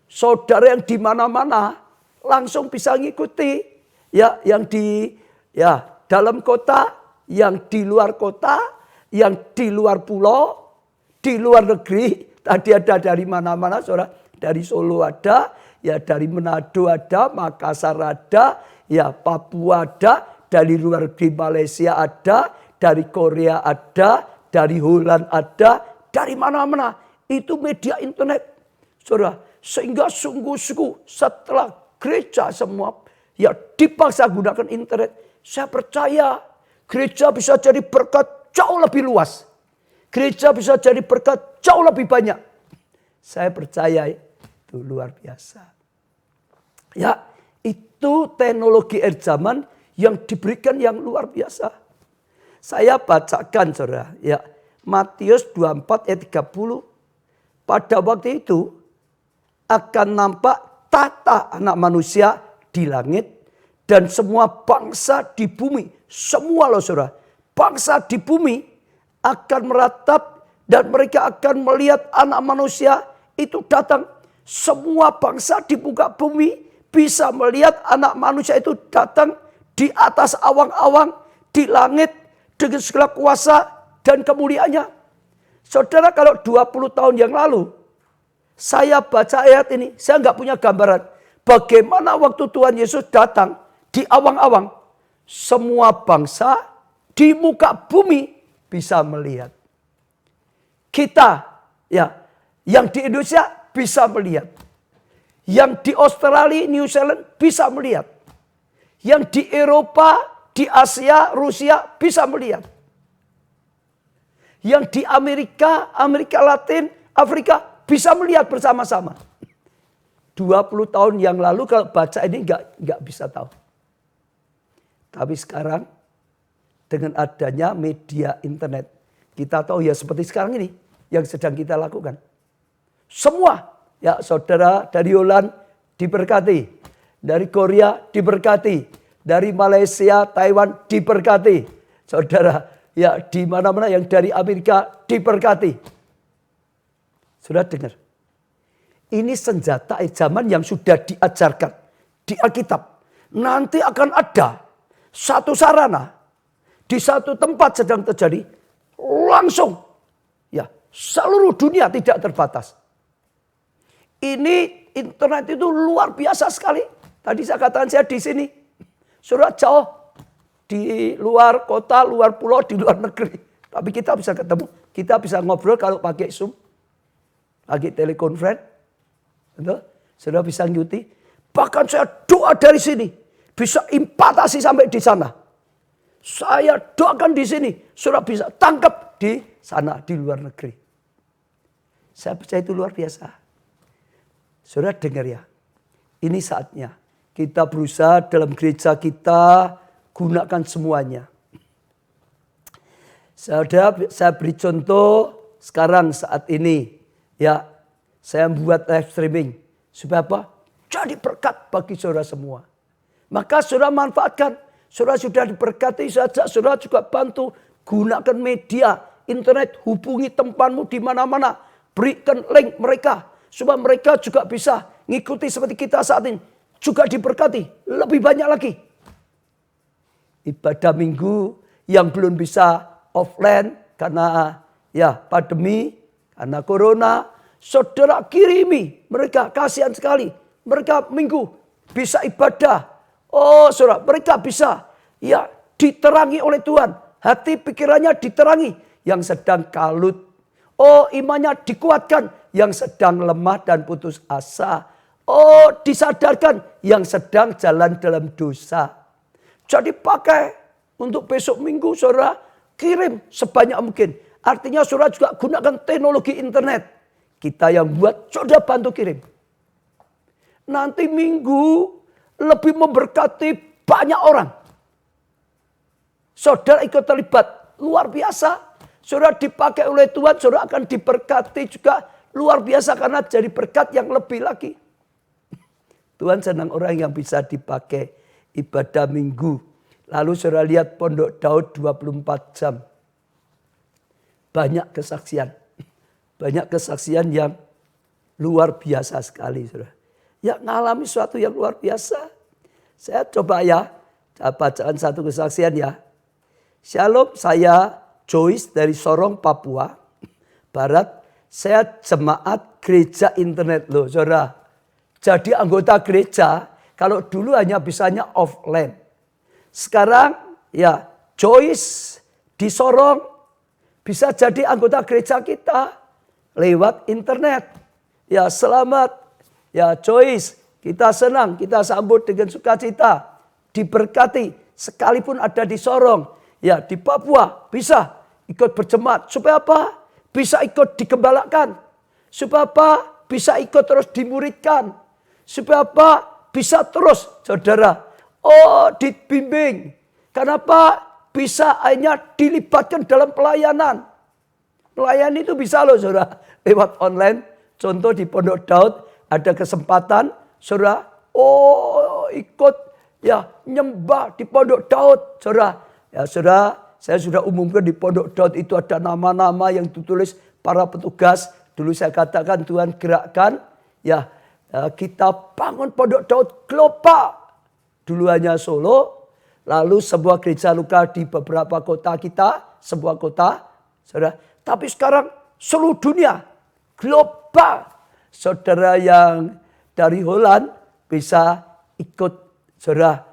Saudara yang di mana-mana langsung bisa ngikuti. Ya, yang di dalam kota, yang di luar kota, yang di luar pulau, di luar negeri. Tadi ada dari mana-mana, saudara. Dari Solo ada, ya dari Manado ada, Makassar ada, ya Papua ada, dari luar negeri Malaysia ada, dari Korea ada, dari Holland ada, dari mana-mana. Itu media internet, saudara. Sehingga sungguh-sungguh setelah gereja semua ya dipaksa gunakan internet. Saya percaya gereja bisa jadi berkat jauh lebih luas. Gereja bisa jadi berkat jauh lebih banyak. Saya percaya itu luar biasa. Ya, itu teknologi akhir zaman yang diberikan yang luar biasa. Saya bacakan saudara, ya Matius 24 ayat 30. Pada waktu itu akan nampak tahta anak manusia di langit dan semua bangsa di bumi, semua loh saudara, bangsa di bumi akan meratap dan mereka akan melihat anak manusia itu datang. Semua bangsa di muka bumi bisa melihat anak manusia itu datang di atas awang-awang, di langit dengan segala kuasa dan kemuliaannya. Saudara, kalau 20 tahun yang lalu saya baca ayat ini, saya nggak punya gambaran bagaimana waktu Tuhan Yesus datang di awang-awang, semua bangsa di muka bumi bisa melihat. Kita ya, yang di Indonesia bisa melihat. Yang di Australia, New Zealand bisa melihat. Yang di Eropa, di Asia, Rusia bisa melihat. Yang di Amerika, Amerika Latin, Afrika bisa melihat bersama-sama. 20 tahun yang lalu kalau baca ini nggak bisa tahu. Tapi sekarang dengan adanya media internet, kita tahu ya seperti sekarang ini yang sedang kita lakukan. Semua ya saudara dari Holland diberkati, dari Korea diberkati, dari Malaysia, Taiwan diberkati. Saudara ya di mana-mana yang dari Amerika diberkati. Sudah dengar? Ini senjata zaman yang sudah diajarkan di Alkitab. Nanti akan ada satu sarana di satu tempat sedang terjadi, langsung ya seluruh dunia tidak terbatas. Ini internet itu luar biasa sekali. Tadi saya katakan saya di sini, sudah jauh di luar kota, luar pulau, di luar negeri. Tapi kita bisa ketemu, kita bisa ngobrol kalau pakai Zoom, pakai telekonferensi, sudah bisa ngikuti. Bahkan saya doa dari sini, bisa impatasi sampai di sana. Saya doakan di sini, sudah bisa tangkap di sana, di luar negeri. Saya percaya itu luar biasa. Saudara dengar ya, ini saatnya kita berusaha dalam gereja kita gunakan semuanya. Saudara, saya beri contoh sekarang saat ini. Ya, saya membuat live streaming. Supaya apa? Jadi berkat bagi saudara semua. Maka saudara manfaatkan. Saudara sudah diberkati saja, saudara juga bantu gunakan media internet, hubungi temanmu di mana-mana, berikan link mereka supaya mereka juga bisa ngikuti seperti kita saat ini, juga diberkati lebih banyak lagi. Ibadah minggu yang belum bisa offline karena ya pandemi, karena corona, saudara kirimi mereka, kasihan sekali. Mereka minggu bisa ibadah. Oh saudara, mereka bisa ya diterangi oleh Tuhan. Hati pikirannya diterangi. Yang sedang kalut. Oh imannya dikuatkan. Yang sedang lemah dan putus asa. Oh disadarkan. Yang sedang jalan dalam dosa. Jadi pakai untuk besok minggu saudara kirim sebanyak mungkin. Artinya saudara juga gunakan teknologi internet. Kita yang buat, saudara bantu kirim. Nanti minggu lebih memberkati banyak orang. Saudara ikut terlibat. Luar biasa. Saudara dipakai oleh Tuhan. Saudara akan diberkati juga. Luar biasa karena jadi berkat yang lebih lagi. Tuhan senang orang yang bisa dipakai ibadah minggu. Lalu saudara lihat Pondok Daud 24 jam. Banyak kesaksian. Banyak kesaksian yang luar biasa sekali saudara. Ya ngalami sesuatu yang luar biasa. Saya coba ya, saya bacakan satu kesaksian ya. Shalom, saya Joyce dari Sorong, Papua Barat. Saya jemaat gereja internet loh saudara. Jadi anggota gereja, kalau dulu hanya bisanya offline. Sekarang ya Joyce di Sorong bisa jadi anggota gereja kita lewat internet. Ya selamat. Ya Joyce, kita senang, kita sambut dengan sukacita. Diberkati, sekalipun ada di Sorong. Ya di Papua bisa ikut berjemaat. Supaya apa? Bisa ikut digembalakan. Supaya apa? Bisa ikut terus dimuridkan. Supaya apa? Bisa terus saudara. Oh dibimbing. Kenapa? Bisa hanya dilibatkan dalam pelayanan. Pelayanan itu bisa loh saudara. Lewat online. Contoh di Pondok Daud. Ada kesempatan, saudara, ikut ya nyembah di Pondok Daud, saudara. Ya saudara, saya sudah umumkan di Pondok Daud itu ada nama-nama yang ditulis para petugas. Dulu saya katakan Tuhan gerakkan, ya kita bangun Pondok Daud global. Dulu hanya Solo, lalu sebuah gereja lokal di beberapa kota kita, sebuah kota, saudara. Tapi sekarang seluruh dunia, global. Saudara yang dari Holland bisa ikut, saudara,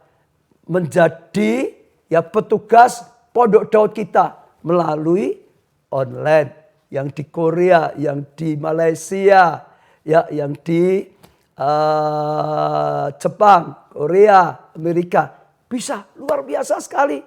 menjadi ya petugas Pondok Daud kita melalui online. Yang di Korea, yang di Malaysia, ya, yang di Jepang, Korea, Amerika. Bisa luar biasa sekali.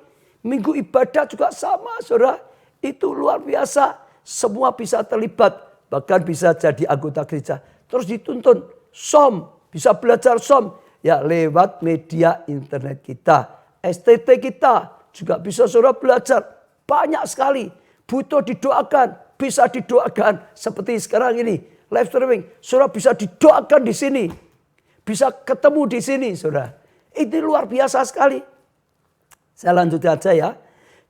Minggu ibadah juga sama, saudara. Itu luar biasa. Semua bisa terlibat. Bahkan bisa jadi anggota gereja. Terus dituntun SOM. Bisa belajar SOM. Ya lewat media internet kita. STT kita juga bisa saudara belajar. Banyak sekali. Butuh didoakan. Bisa didoakan. Seperti sekarang ini. Live streaming. Saudara bisa didoakan di sini. Bisa ketemu di sini, saudara. Ini luar biasa sekali. Saya lanjut aja ya.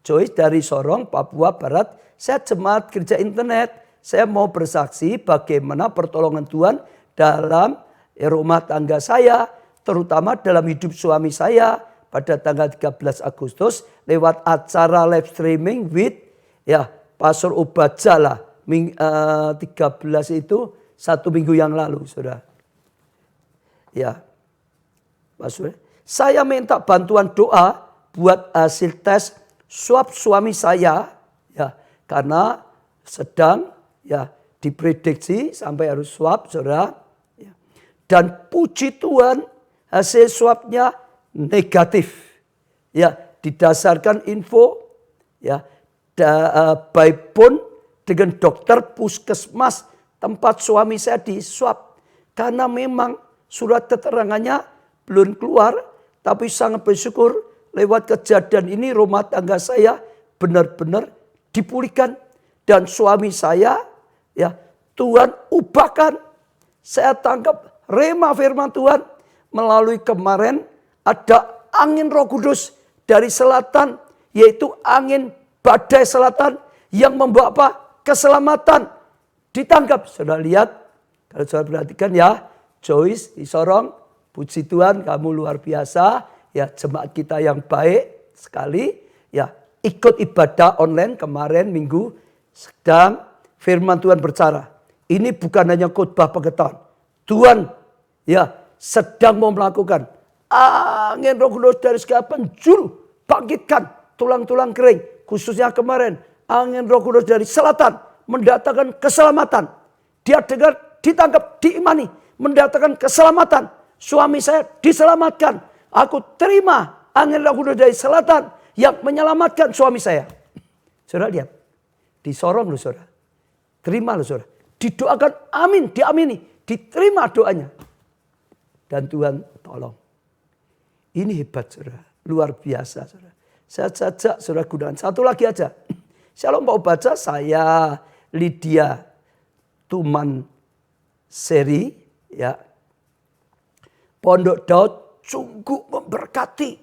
Joyce dari Sorong, Papua Barat. Saya jemaat gereja internet. Saya mau bersaksi bagaimana pertolongan Tuhan dalam rumah tangga saya. Terutama dalam hidup suami saya. Pada tanggal 13 Agustus. Lewat acara live streaming with ya Pastor Obadjah 13 itu 1 minggu yang lalu, saudara. Ya, Pastor. Saya minta bantuan doa buat hasil tes swab suami saya, ya, karena sedang ya diprediksi sampai harus swab, saudara. Ya. Dan puji Tuhan hasil swabnya negatif, ya, didasarkan info, ya, baik pun dengan dokter puskesmas tempat suami saya di swab, karena memang surat keterangannya belum keluar. Tapi sangat bersyukur lewat kejadian ini rumah tangga saya benar-benar dipulihkan. Dan suami saya ya Tuhan ubahkan. Saya tangkap rema firman Tuhan melalui kemarin ada angin Roh Kudus dari selatan. Yaitu angin badai selatan yang membawa apa? Keselamatan. Ditangkap. Saudara lihat. Kalau saudara perhatikan ya. Joyce di Sorong. Puji Tuhan kamu luar biasa. Ya jemaat kita yang baik sekali. Ya ikut ibadah online kemarin minggu. Sedang firman Tuhan berbicara. Ini bukan hanya khotbah pengetahuan. Tuhan ya sedang mau melakukan. Angin Roh Kudus dari segala penjuru. Bangkitkan tulang-tulang kering. Khususnya kemarin. Angin Roh Kudus dari selatan. Mendatangkan keselamatan. Dia dengar, ditangkap, diimani. Mendatangkan keselamatan. Suami saya diselamatkan. Aku terima angin Roh Kudus dari selatan yang menyelamatkan suami saya. Saudara lihat. Di Sorong loh saudara. Terima loh saudara. Didoakan amin, diamini. Diterima doanya. Dan Tuhan tolong. Ini hebat saudara. Luar biasa saudara. Saya jajak saudara gunakan. Satu lagi aja. Shalom mau baca saya Lydia Tuman Seri. Ya. Pondok Daud sungguh memberkati.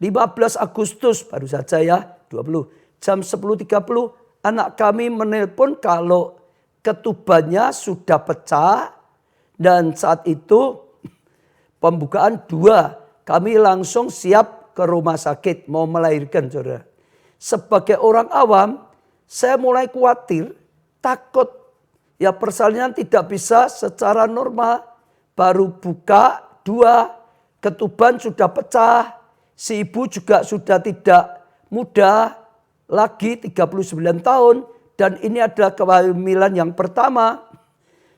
15 Agustus baru saja ya 20. Jam 10.30 anak kami menelpon kalau ketubannya sudah pecah. Dan saat itu pembukaan 2. Kami langsung siap ke rumah sakit mau melahirkan saudara. Sebagai orang awam saya mulai khawatir. Takut ya persalinan tidak bisa secara normal. Baru buka 2, ketuban sudah pecah, si ibu juga sudah tidak muda lagi 39 tahun. Dan ini adalah kehamilan yang pertama.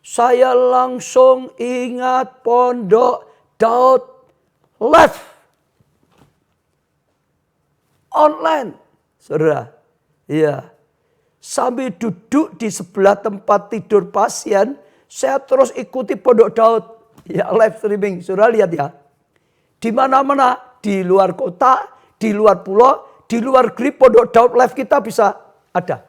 Saya langsung ingat Pondok Daud live. Online. Saudara. Iya. Sambil duduk di sebelah tempat tidur pasien, saya terus ikuti Pondok Daud. Ya live streaming, saudara lihat ya. Di mana-mana, di luar kota, di luar pulau, di luar grip Pondok Daud live kita bisa ada.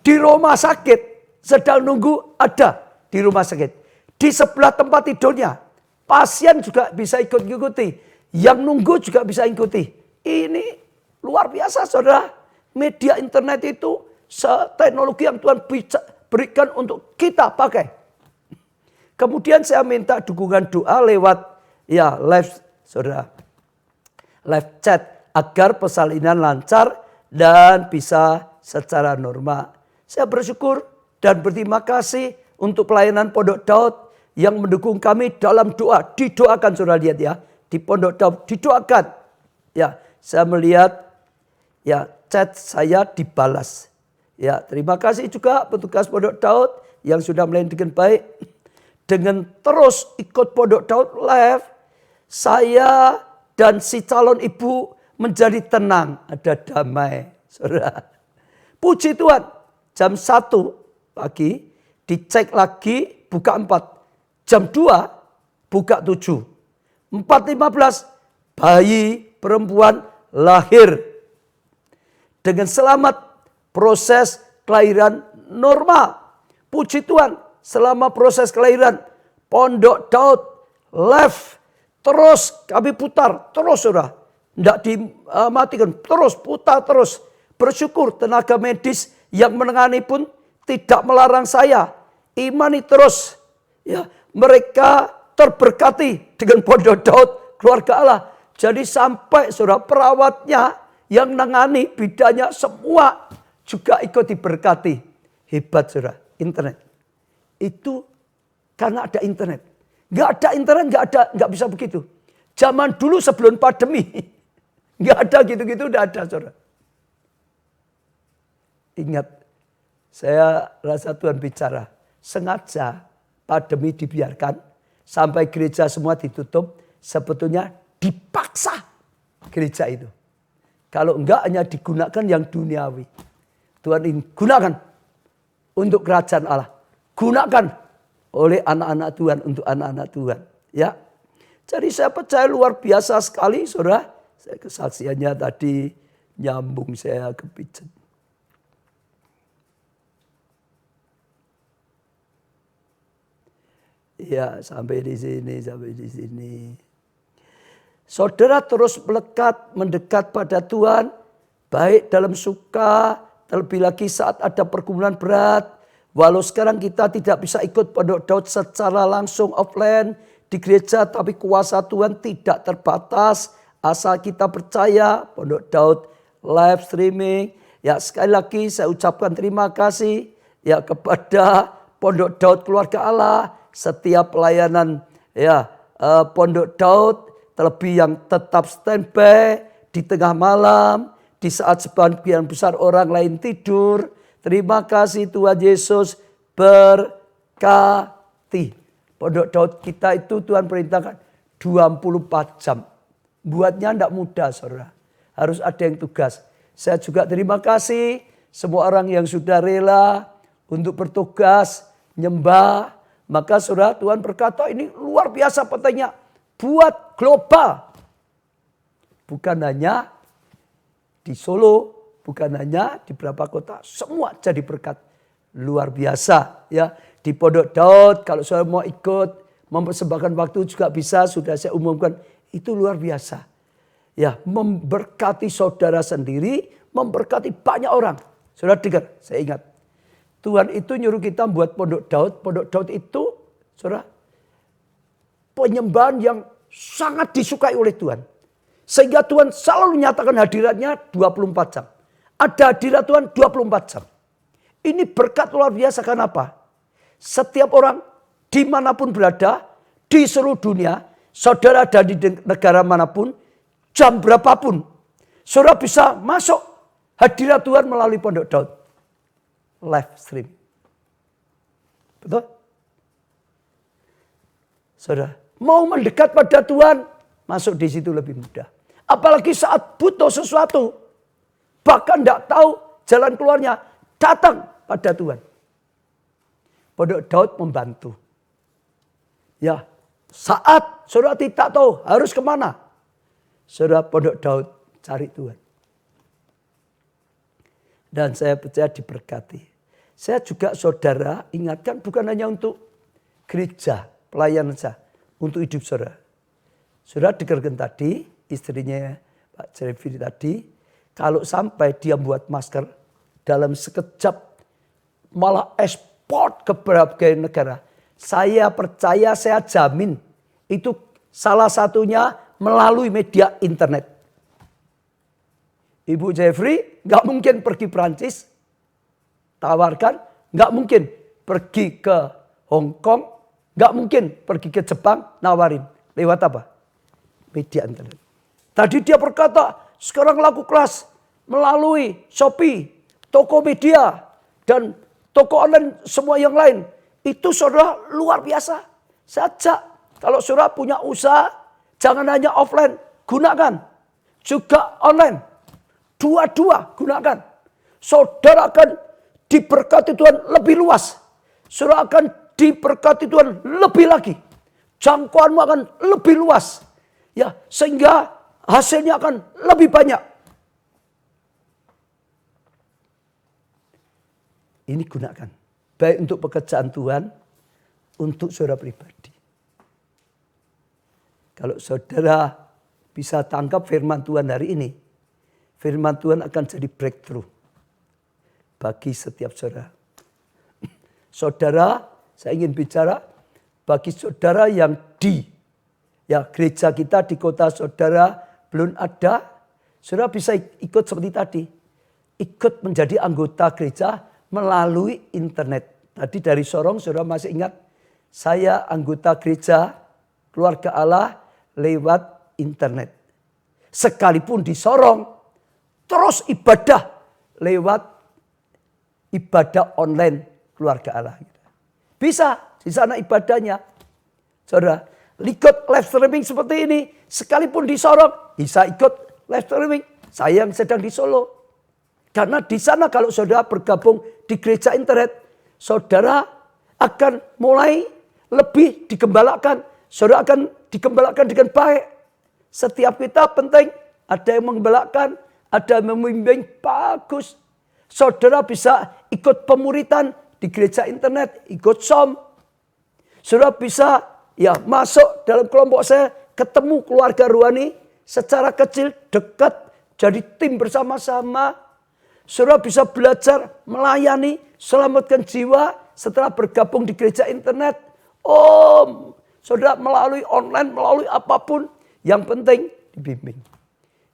Di rumah sakit, sedang nunggu ada di rumah sakit. Di sebelah tempat tidurnya, pasien juga bisa ikut-ikuti. Yang nunggu juga bisa ikuti. Ini luar biasa saudara. Media internet itu teknologi yang Tuhan berikan untuk kita pakai. Kemudian saya minta dukungan doa lewat live saudara. Live chat agar persalinan lancar dan bisa secara normal. Saya bersyukur dan berterima kasih untuk pelayanan Pondok Daud yang mendukung kami dalam doa. Didoakan saudara lihat ya. Di Pondok Daud didoakan. Ya, saya melihat chat saya dibalas. Ya, terima kasih juga petugas Pondok Daud yang sudah melayani dengan baik. Dengan terus ikut Pondok Daud live, saya dan si calon ibu menjadi tenang, ada damai. Saudara. Puji Tuhan, jam 1 pagi dicek lagi buka 4. Jam 2 buka 7. 4.15 bayi perempuan lahir. Dengan selamat proses kelahiran normal. Puji Tuhan, selama proses kelahiran Pondok Daud live terus kami putar terus saudara. Tidak dimatikan, terus putar terus. Bersyukur tenaga medis yang menangani pun tidak melarang saya. Imani terus. Ya, mereka terberkati dengan Pondok Daud keluarga Allah. Jadi sampai saudara perawatnya yang menangani bidanya semua juga ikut diberkati. Hebat saudara, internet. Itu karena ada internet. Nggak ada internet, nggak bisa begitu. Zaman dulu sebelum pandemi, nggak ada gitu-gitu, udah ada saudara. Ingat, saya rasa Tuhan bicara, sengaja pandemi dibiarkan sampai gereja semua ditutup, sebetulnya dipaksa gereja itu. Kalau enggak hanya digunakan yang duniawi. Tuhan ini gunakan untuk kerajaan Allah. Gunakan oleh anak-anak Tuhan untuk anak-anak Tuhan. Ya, jadi saya percaya luar biasa sekali saudara. Saya kesaksiannya tadi nyambung saya kepijat. Ya, sampai di sini. Saudara terus mendekat pada Tuhan, baik dalam suka, terlebih lagi saat ada pergumulan berat. Walau sekarang kita tidak bisa ikut Pondok Daud secara langsung offline di gereja, tapi kuasa Tuhan tidak terbatas. Asal kita percaya Pondok Daud live streaming. Ya, sekali lagi saya ucapkan terima kasih ya kepada Pondok Daud keluarga Allah. Setiap pelayanan Pondok Daud, terlebih yang tetap standby di tengah malam, di saat sebagian besar orang lain tidur. Terima kasih Tuhan Yesus berkati. Pondok Daud kita itu Tuhan perintahkan 24 jam. Buatnya tidak mudah saudara. Harus ada yang tugas. Saya juga terima kasih semua orang yang sudah rela untuk bertugas, nyembah. Maka saudara Tuhan berkata ini luar biasa pentingnya buat global. Bukan hanya di Solo, bukan hanya di beberapa kota, semua jadi berkat luar biasa ya. Di Pondok Daud kalau saudara mau ikut mempersembahkan waktu juga bisa, sudah saya umumkan, itu luar biasa. Ya, memberkati saudara sendiri, memberkati banyak orang. Saudara dengar, saya ingat. Tuhan itu nyuruh kita buat Pondok Daud. Pondok Daud itu, saudara, penyembahan yang sangat disukai oleh Tuhan. Sehingga Tuhan selalu menyatakan hadiratnya 24 jam. Ada hadirat Tuhan 24 jam. Ini berkat luar biasa, kenapa? Setiap orang dimanapun berada, di seluruh dunia, saudara ada di negara manapun, jam berapapun, saudara bisa masuk hadirat Tuhan melalui Pondok Daud. Live stream. Betul? Saudara, mau mendekat pada Tuhan, masuk di situ lebih mudah. Apalagi saat butuh sesuatu, bahkan tidak tahu jalan keluarnya, datang pada Tuhan. Pondok Daud membantu. Ya, saat saudara tidak tahu harus kemana, saudara Pondok Daud cari Tuhan. Dan saya percaya diberkati. Saya juga saudara ingatkan bukan hanya untuk gereja, pelayanan saja, untuk hidup saudara. Sudah dengarkan tadi, istrinya Pak Jeffrey tadi, kalau sampai dia buat masker dalam sekejap malah ekspor ke berbagai negara. Saya percaya, saya jamin itu salah satunya melalui media internet. Ibu Jeffrey nggak mungkin pergi Prancis, tawarkan, nggak mungkin pergi ke Hong Kong, nggak mungkin pergi ke Jepang, nawarin. Lewat apa? Media internet. Tadi dia berkata, sekarang laku kelas melalui Shopee, Tokopedia, dan toko online semua yang lain. Itu saudara luar biasa. Saja kalau saudara punya usaha, jangan hanya offline, gunakan. Juga online. Dua-dua gunakan. Saudara akan diberkati Tuhan lebih luas. Saudara akan diberkati Tuhan lebih lagi. Jangkauanmu akan lebih luas. Ya, sehingga hasilnya akan lebih banyak. Ini gunakan. Baik untuk pekerjaan Tuhan, untuk saudara pribadi. Kalau saudara bisa tangkap firman Tuhan hari ini, firman Tuhan akan jadi breakthrough bagi setiap saudara. Saudara, saya ingin bicara bagi saudara yang gereja kita di kota saudara belum ada, saudara bisa ikut seperti tadi. Ikut menjadi anggota gereja melalui internet. Tadi dari Sorong, saudara masih ingat, saya anggota gereja Keluarga Allah lewat internet. Sekalipun di Sorong, terus ibadah lewat ibadah online Keluarga Allah. Bisa di sana ibadahnya. Saudara, ikut live streaming seperti ini. Sekalipun di Sorong, bisa ikut live streaming. Saya yang sedang di Solo. Karena di sana kalau saudara bergabung di gereja internet, saudara akan mulai lebih digembalakan. Saudara akan digembalakan dengan baik. Setiap kita penting, ada yang menggembalakan, ada yang membimbing, bagus. Saudara bisa ikut pemuritan di gereja internet, ikut SOM. Saudara bisa masuk dalam kelompok saya, ketemu keluarga rohani secara kecil, dekat, jadi tim bersama-sama. Saudara bisa belajar melayani, selamatkan jiwa setelah bergabung di gereja internet. Saudara melalui online, melalui apapun, yang penting dibimbing.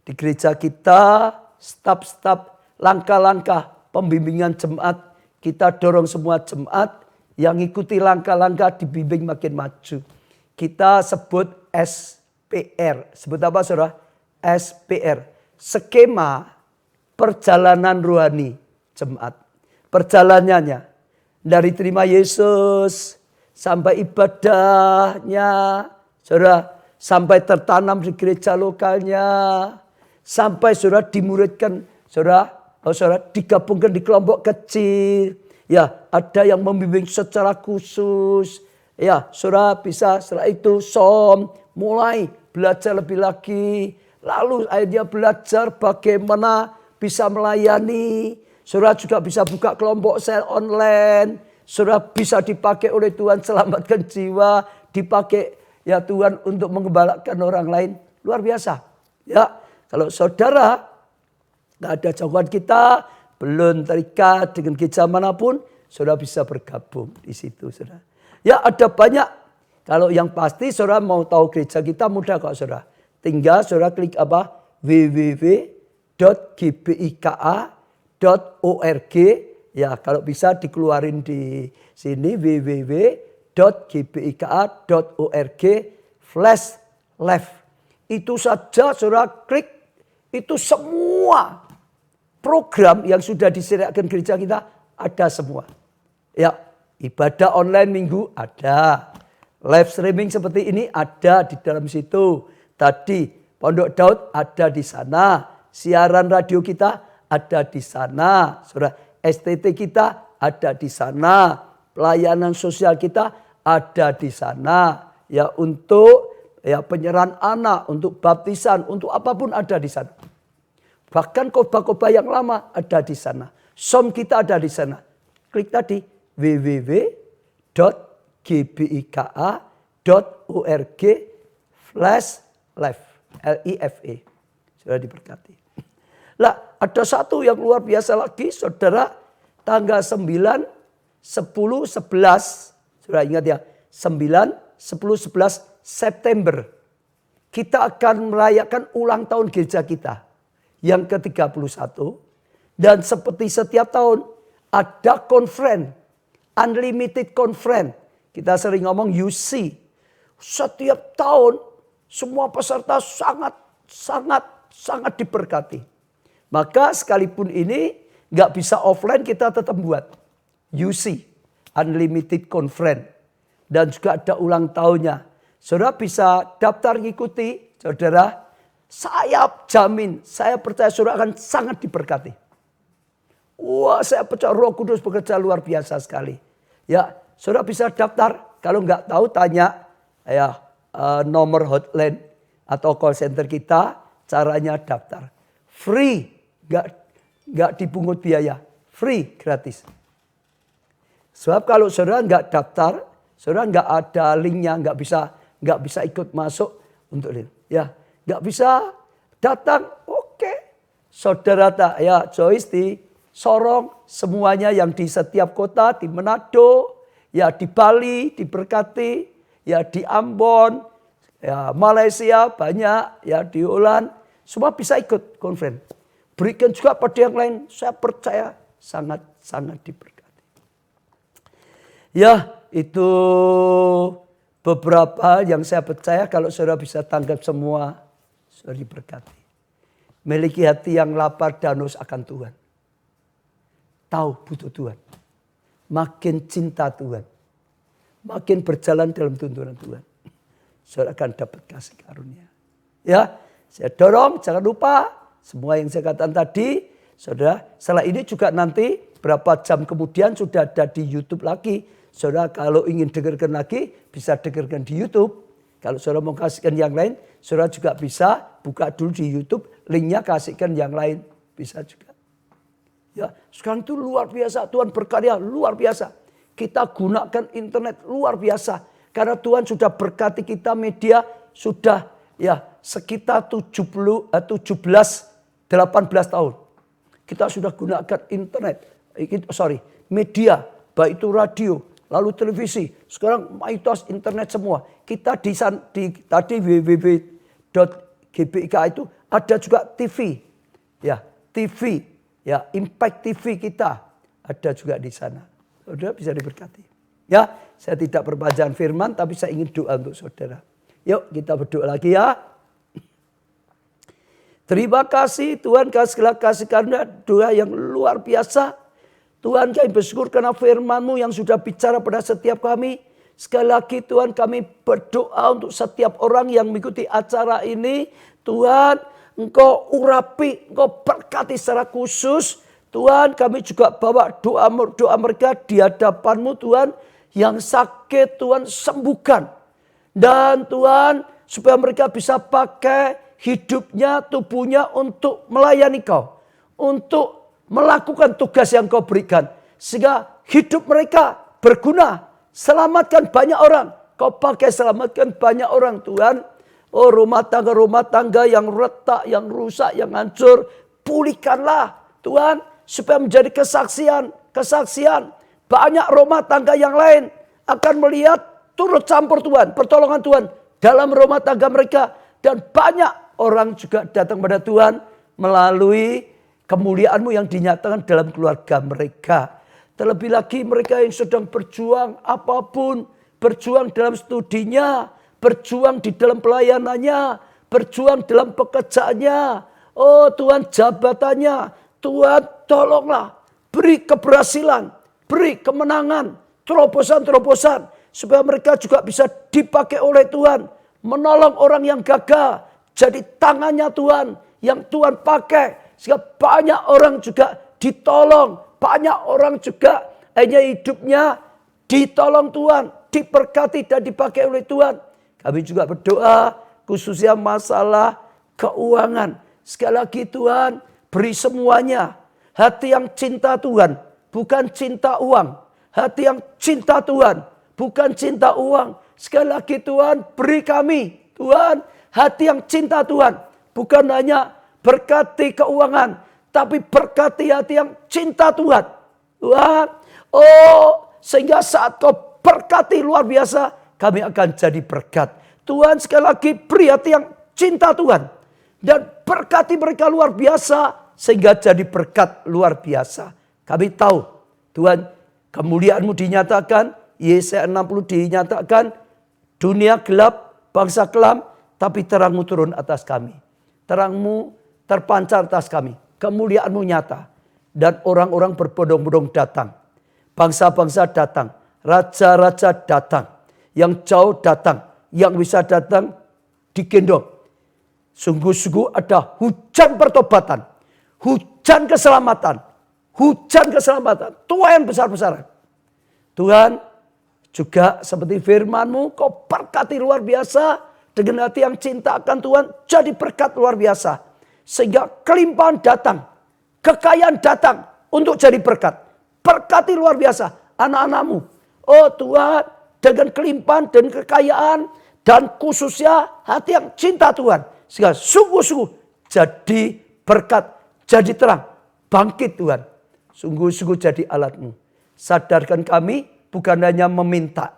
Di gereja kita, staf-staf, langkah-langkah pembimbingan jemaat, kita dorong semua jemaat yang ikuti langkah-langkah dibimbing makin maju. Kita sebut SPR. Sebut apa saudara? SPR. Skema perjalanan rohani jemaat. Perjalanannya dari terima Yesus sampai ibadahnya, saudara, sampai tertanam di gereja lokalnya, sampai saudara dimuridkan, saudara digabungkan di kelompok kecil. Ya, ada yang membimbing secara khusus. Ya, saudara bisa setelah itu SOM, mulai belajar lebih lagi. Lalu akhirnya belajar bagaimana bisa melayani. Saudara juga bisa buka kelompok sel online. Saudara bisa dipakai oleh Tuhan selamatkan jiwa. Dipakai ya Tuhan untuk mengembalakan orang lain. Luar biasa. Ya, kalau saudara nggak ada jangkauan kita, belum terikat dengan gereja manapun, saudara bisa bergabung di situ, saudara. Ya, ada banyak. Kalau yang pasti saudara mau tahu gereja kita mudah kok, saudara. Tinggal saudara klik apa? www.gbika.org. Ya, kalau bisa dikeluarin di sini www.gbika.org/live. Itu saja saudara klik, itu semua program yang sudah disediakan gereja kita ada semua. Ya, ibadah online minggu ada. Live streaming seperti ini ada di dalam situ. Tadi Pondok Daud ada di sana. Siaran radio kita ada di sana. Saudara, STT kita ada di sana. Pelayanan sosial kita ada di sana. Ya, untuk penyerahan anak, untuk baptisan, untuk apapun ada di sana. Bahkan khotbah-khotbah yang lama ada di sana. SOM kita ada di sana. Klik tadi www.gbika.org/live. Life. L-I-F-E. Saudara diberkati. Lah, ada satu yang luar biasa lagi, saudara. Tanggal 9, 10, 11. Saudara ingat ya. 9, 10, 11 September. Kita akan merayakan ulang tahun gereja kita. Yang ke-31. Dan seperti setiap tahun, ada conference. Unlimited conference. Kita sering ngomong UC. Setiap tahun, semua peserta sangat diberkati. Maka sekalipun ini nggak bisa offline, kita tetap buat UC, Unlimited Conference. Dan juga ada ulang tahunnya. Saudara bisa daftar ngikuti, saudara. Saya jamin, saya percaya saudara akan sangat diberkati. Wah, saya percaya Roh Kudus bekerja luar biasa sekali. Ya, saudara bisa daftar. Kalau nggak tahu tanya ya nomor hotline atau call center kita. Caranya daftar. Free, nggak dipungut biaya. Free, gratis. Sebab kalau saudara nggak daftar, saudara nggak ada linknya, nggak bisa ikut masuk untuk link. Ya, nggak bisa datang. Oke, saudara tak ya Joyce di Sorong, semuanya yang di setiap kota, di Manado, ya di Bali diberkati, ya di Ambon, ya Malaysia banyak, ya di Holland, semua bisa ikut conference. Berikan juga pada yang lain, saya percaya sangat diberkati. Ya, itu beberapa yang saya percaya kalau saudara bisa tanggap semua, saudara diberkati. Miliki hati yang lapar dan haus akan Tuhan. Tahu butuh Tuhan. Makin cinta Tuhan. Makin berjalan dalam tuntunan Tuhan. Saudara akan dapat kasih karunia. Ya, saya dorong jangan lupa semua yang saya katakan tadi. Saudara, setelah ini juga nanti berapa jam kemudian sudah ada di YouTube lagi. Saudara kalau ingin dengarkan lagi bisa dengarkan di YouTube. Kalau saudara mau kasihkan yang lain, saudara juga bisa buka dulu di YouTube. Linknya kasihkan yang lain. Bisa juga. Ya, sekarang itu luar biasa. Tuhan berkarya luar biasa. Kita gunakan internet luar biasa. Karena Tuhan sudah berkati kita media sudah ya sekitar 18 tahun. Kita sudah gunakan internet. Media. Baik itu radio, lalu televisi. Sekarang mayoritas internet semua. Kita di tadi www.gbik itu ada juga TV. Ya, TV. Ya, Impact TV kita ada juga di sana. Saudara bisa diberkati. Ya, saya tidak perpanjang firman tapi saya ingin doa untuk saudara. Yuk kita berdoa lagi ya. Terima kasih Tuhan segala kasih karena doa yang luar biasa. Tuhan kami bersyukur karena firman-Mu yang sudah bicara pada setiap kami. Sekali lagi Tuhan kami berdoa untuk setiap orang yang mengikuti acara ini. Tuhan Engkau urapi, Engkau berkati secara khusus. Tuhan kami juga bawa doa mereka di hadapan-Mu Tuhan. Yang sakit Tuhan sembuhkan. Dan Tuhan supaya mereka bisa pakai hidupnya, tubuhnya untuk melayani Kau. Untuk melakukan tugas yang Kau berikan. Sehingga hidup mereka berguna. Selamatkan banyak orang. Kau pakai selamatkan banyak orang Tuhan. Oh rumah tangga yang retak, yang rusak, yang hancur. Pulihkanlah Tuhan. Supaya menjadi kesaksian. Banyak rumah tangga yang lain akan melihat turut campur Tuhan. Pertolongan Tuhan dalam rumah tangga mereka. Dan banyak orang juga datang pada Tuhan melalui kemuliaan-Mu yang dinyatakan dalam keluarga mereka. Terlebih lagi mereka yang sedang berjuang apapun. Berjuang dalam studinya. Berjuang di dalam pelayanannya. Berjuang dalam pekerjaannya. Oh Tuhan jabatannya. Tuhan tolonglah. Beri keberhasilan. Beri kemenangan. Terobosan-terobosan. Supaya mereka juga bisa dipakai oleh Tuhan. Menolong orang yang gagal. Jadi tangannya Tuhan. Yang Tuhan pakai. Sehingga banyak orang juga ditolong. Banyak orang juga hanya hidupnya ditolong Tuhan. Diberkati dan dipakai oleh Tuhan. Kami juga berdoa khususnya masalah keuangan. Sekali lagi Tuhan beri semuanya. Hati yang cinta Tuhan. Bukan cinta uang. Hati yang cinta Tuhan. Bukan cinta uang. Sekali lagi Tuhan beri kami. Tuhan hati yang cinta Tuhan. Bukan hanya berkati keuangan, tapi berkati hati yang cinta Tuhan. Tuhan, sehingga saat kau berkati luar biasa, kami akan jadi berkat. Tuhan sekali lagi beri hati yang cinta Tuhan. Dan berkati mereka luar biasa, sehingga jadi berkat luar biasa. Kami tahu, Tuhan, kemuliaan-Mu dinyatakan, Yesaya 60 dinyatakan, dunia gelap, bangsa kelam, tapi terang-Mu turun atas kami. Terang-Mu terpancar atas kami. Kemuliaan-Mu nyata. Dan orang-orang berbondong-bondong datang. Bangsa-bangsa datang. Raja-raja datang. Yang jauh datang. Yang bisa datang digendong. Sungguh-sungguh ada hujan pertobatan. Hujan keselamatan. Hujan keselamatan. Tuhan besar-besaran. Tuhan juga seperti firman-Mu, kau berkati luar biasa. Dengan hati yang cinta akan Tuhan, jadi berkat luar biasa. Sehingga kelimpahan datang. Kekayaan datang untuk jadi berkat. Berkati luar biasa anak-anak-Mu. Oh Tuhan, dengan kelimpahan dan kekayaan. Dan khususnya hati yang cinta Tuhan. Sehingga sungguh-sungguh jadi berkat, jadi terang. Bangkit Tuhan. Sungguh-sungguh jadi alat-Mu. Sadarkan kami bukan hanya meminta.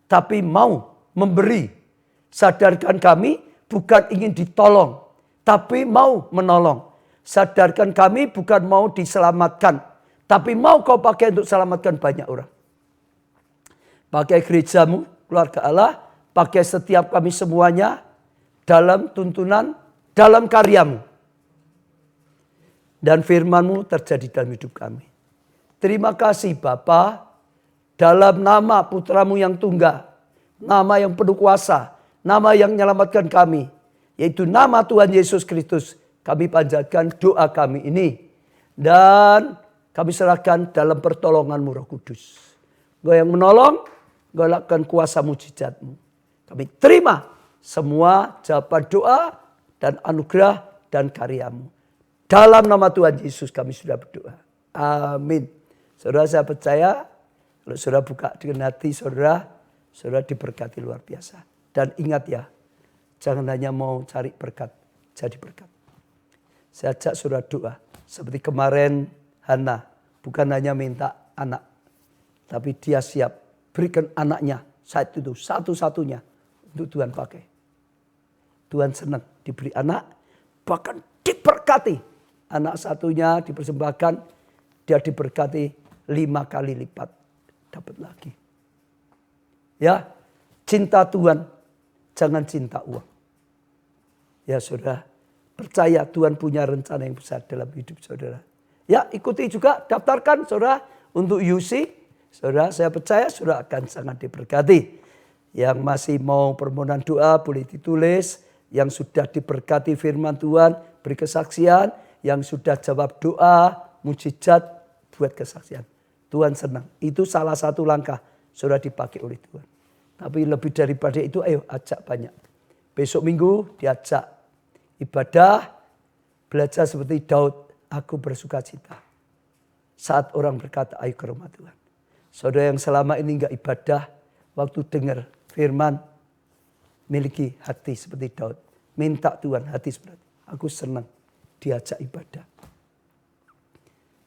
Tapi mau memberi. Sadarkan kami bukan ingin ditolong. Tapi mau menolong. Sadarkan kami bukan mau diselamatkan. Tapi mau kau pakai untuk selamatkan banyak orang. Pakai gereja-Mu, keluarga Allah. Pakai setiap kami semuanya. Dalam tuntunan, dalam karya-Mu. Dan firman-Mu terjadi dalam hidup kami. Terima kasih Bapa, dalam nama putra-Mu yang tunggal, nama yang penuh kuasa, nama yang menyelamatkan kami, yaitu nama Tuhan Yesus Kristus, kami panjatkan doa kami ini. Dan kami serahkan dalam pertolongan-Mu Roh Kudus. Engkau yang menolong, Engkau lakukan kuasa mujizat-Mu. Kami terima semua jawaban doa dan anugerah dan karya-Mu. Dalam nama Tuhan Yesus kami sudah berdoa. Amin. Saudara, saya percaya kalau saudara buka dengan hati saudara, saudara diberkati luar biasa. Dan ingat ya, jangan hanya mau cari berkat, jadi berkat. Saya ajak saudara doa. Seperti kemarin Hana, bukan hanya minta anak. Tapi dia siap berikan anaknya saat itu satu-satunya untuk Tuhan pakai. Tuhan senang diberi anak, bahkan diberkati. Anak satunya dipersembahkan, dia diberkati 5 kali lipat. Dapat lagi. Ya, cinta Tuhan, jangan cinta uang. Ya saudara, percaya Tuhan punya rencana yang besar dalam hidup saudara. Ya, ikuti juga, daftarkan saudara untuk UC. Saudara, saya percaya saudara akan sangat diberkati. Yang masih mau permohonan doa boleh ditulis. Yang sudah diberkati firman Tuhan, beri kesaksian. Yang sudah jawab doa, mujizat, buat kesaksian. Tuhan senang. Itu salah satu langkah saudara dipakai oleh Tuhan. Tapi lebih daripada itu, ayo ajak banyak. Besok minggu diajak ibadah, belajar seperti Daud. Aku bersuka cita. Saat orang berkata, ayo ke rumah Tuhan. Saudara yang selama ini enggak ibadah, waktu dengar firman, miliki hati seperti Daud. Minta Tuhan hati seperti itu. Aku senang diajak ibadah.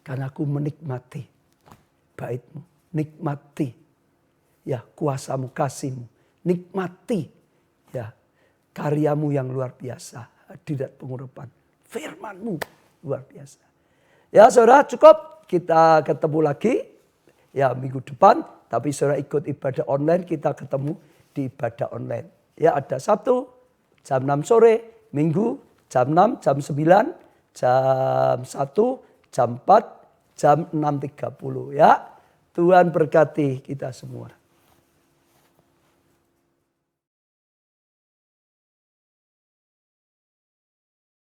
Karena aku menikmati bait-Mu. Nikmati ya kuasa-Mu, kasih-Mu. Nikmati ya karya-Mu yang luar biasa. Hadirat pengurapan. Firman-Mu luar biasa. Ya saudara, cukup. Kita ketemu lagi ya minggu depan. Tapi saudara ikut ibadah online, kita ketemu di ibadah online. Ya ada Sabtu jam 6 sore, Minggu jam 6, jam 9, jam 1, jam 4, jam 6.30 ya. Tuhan berkati kita semua.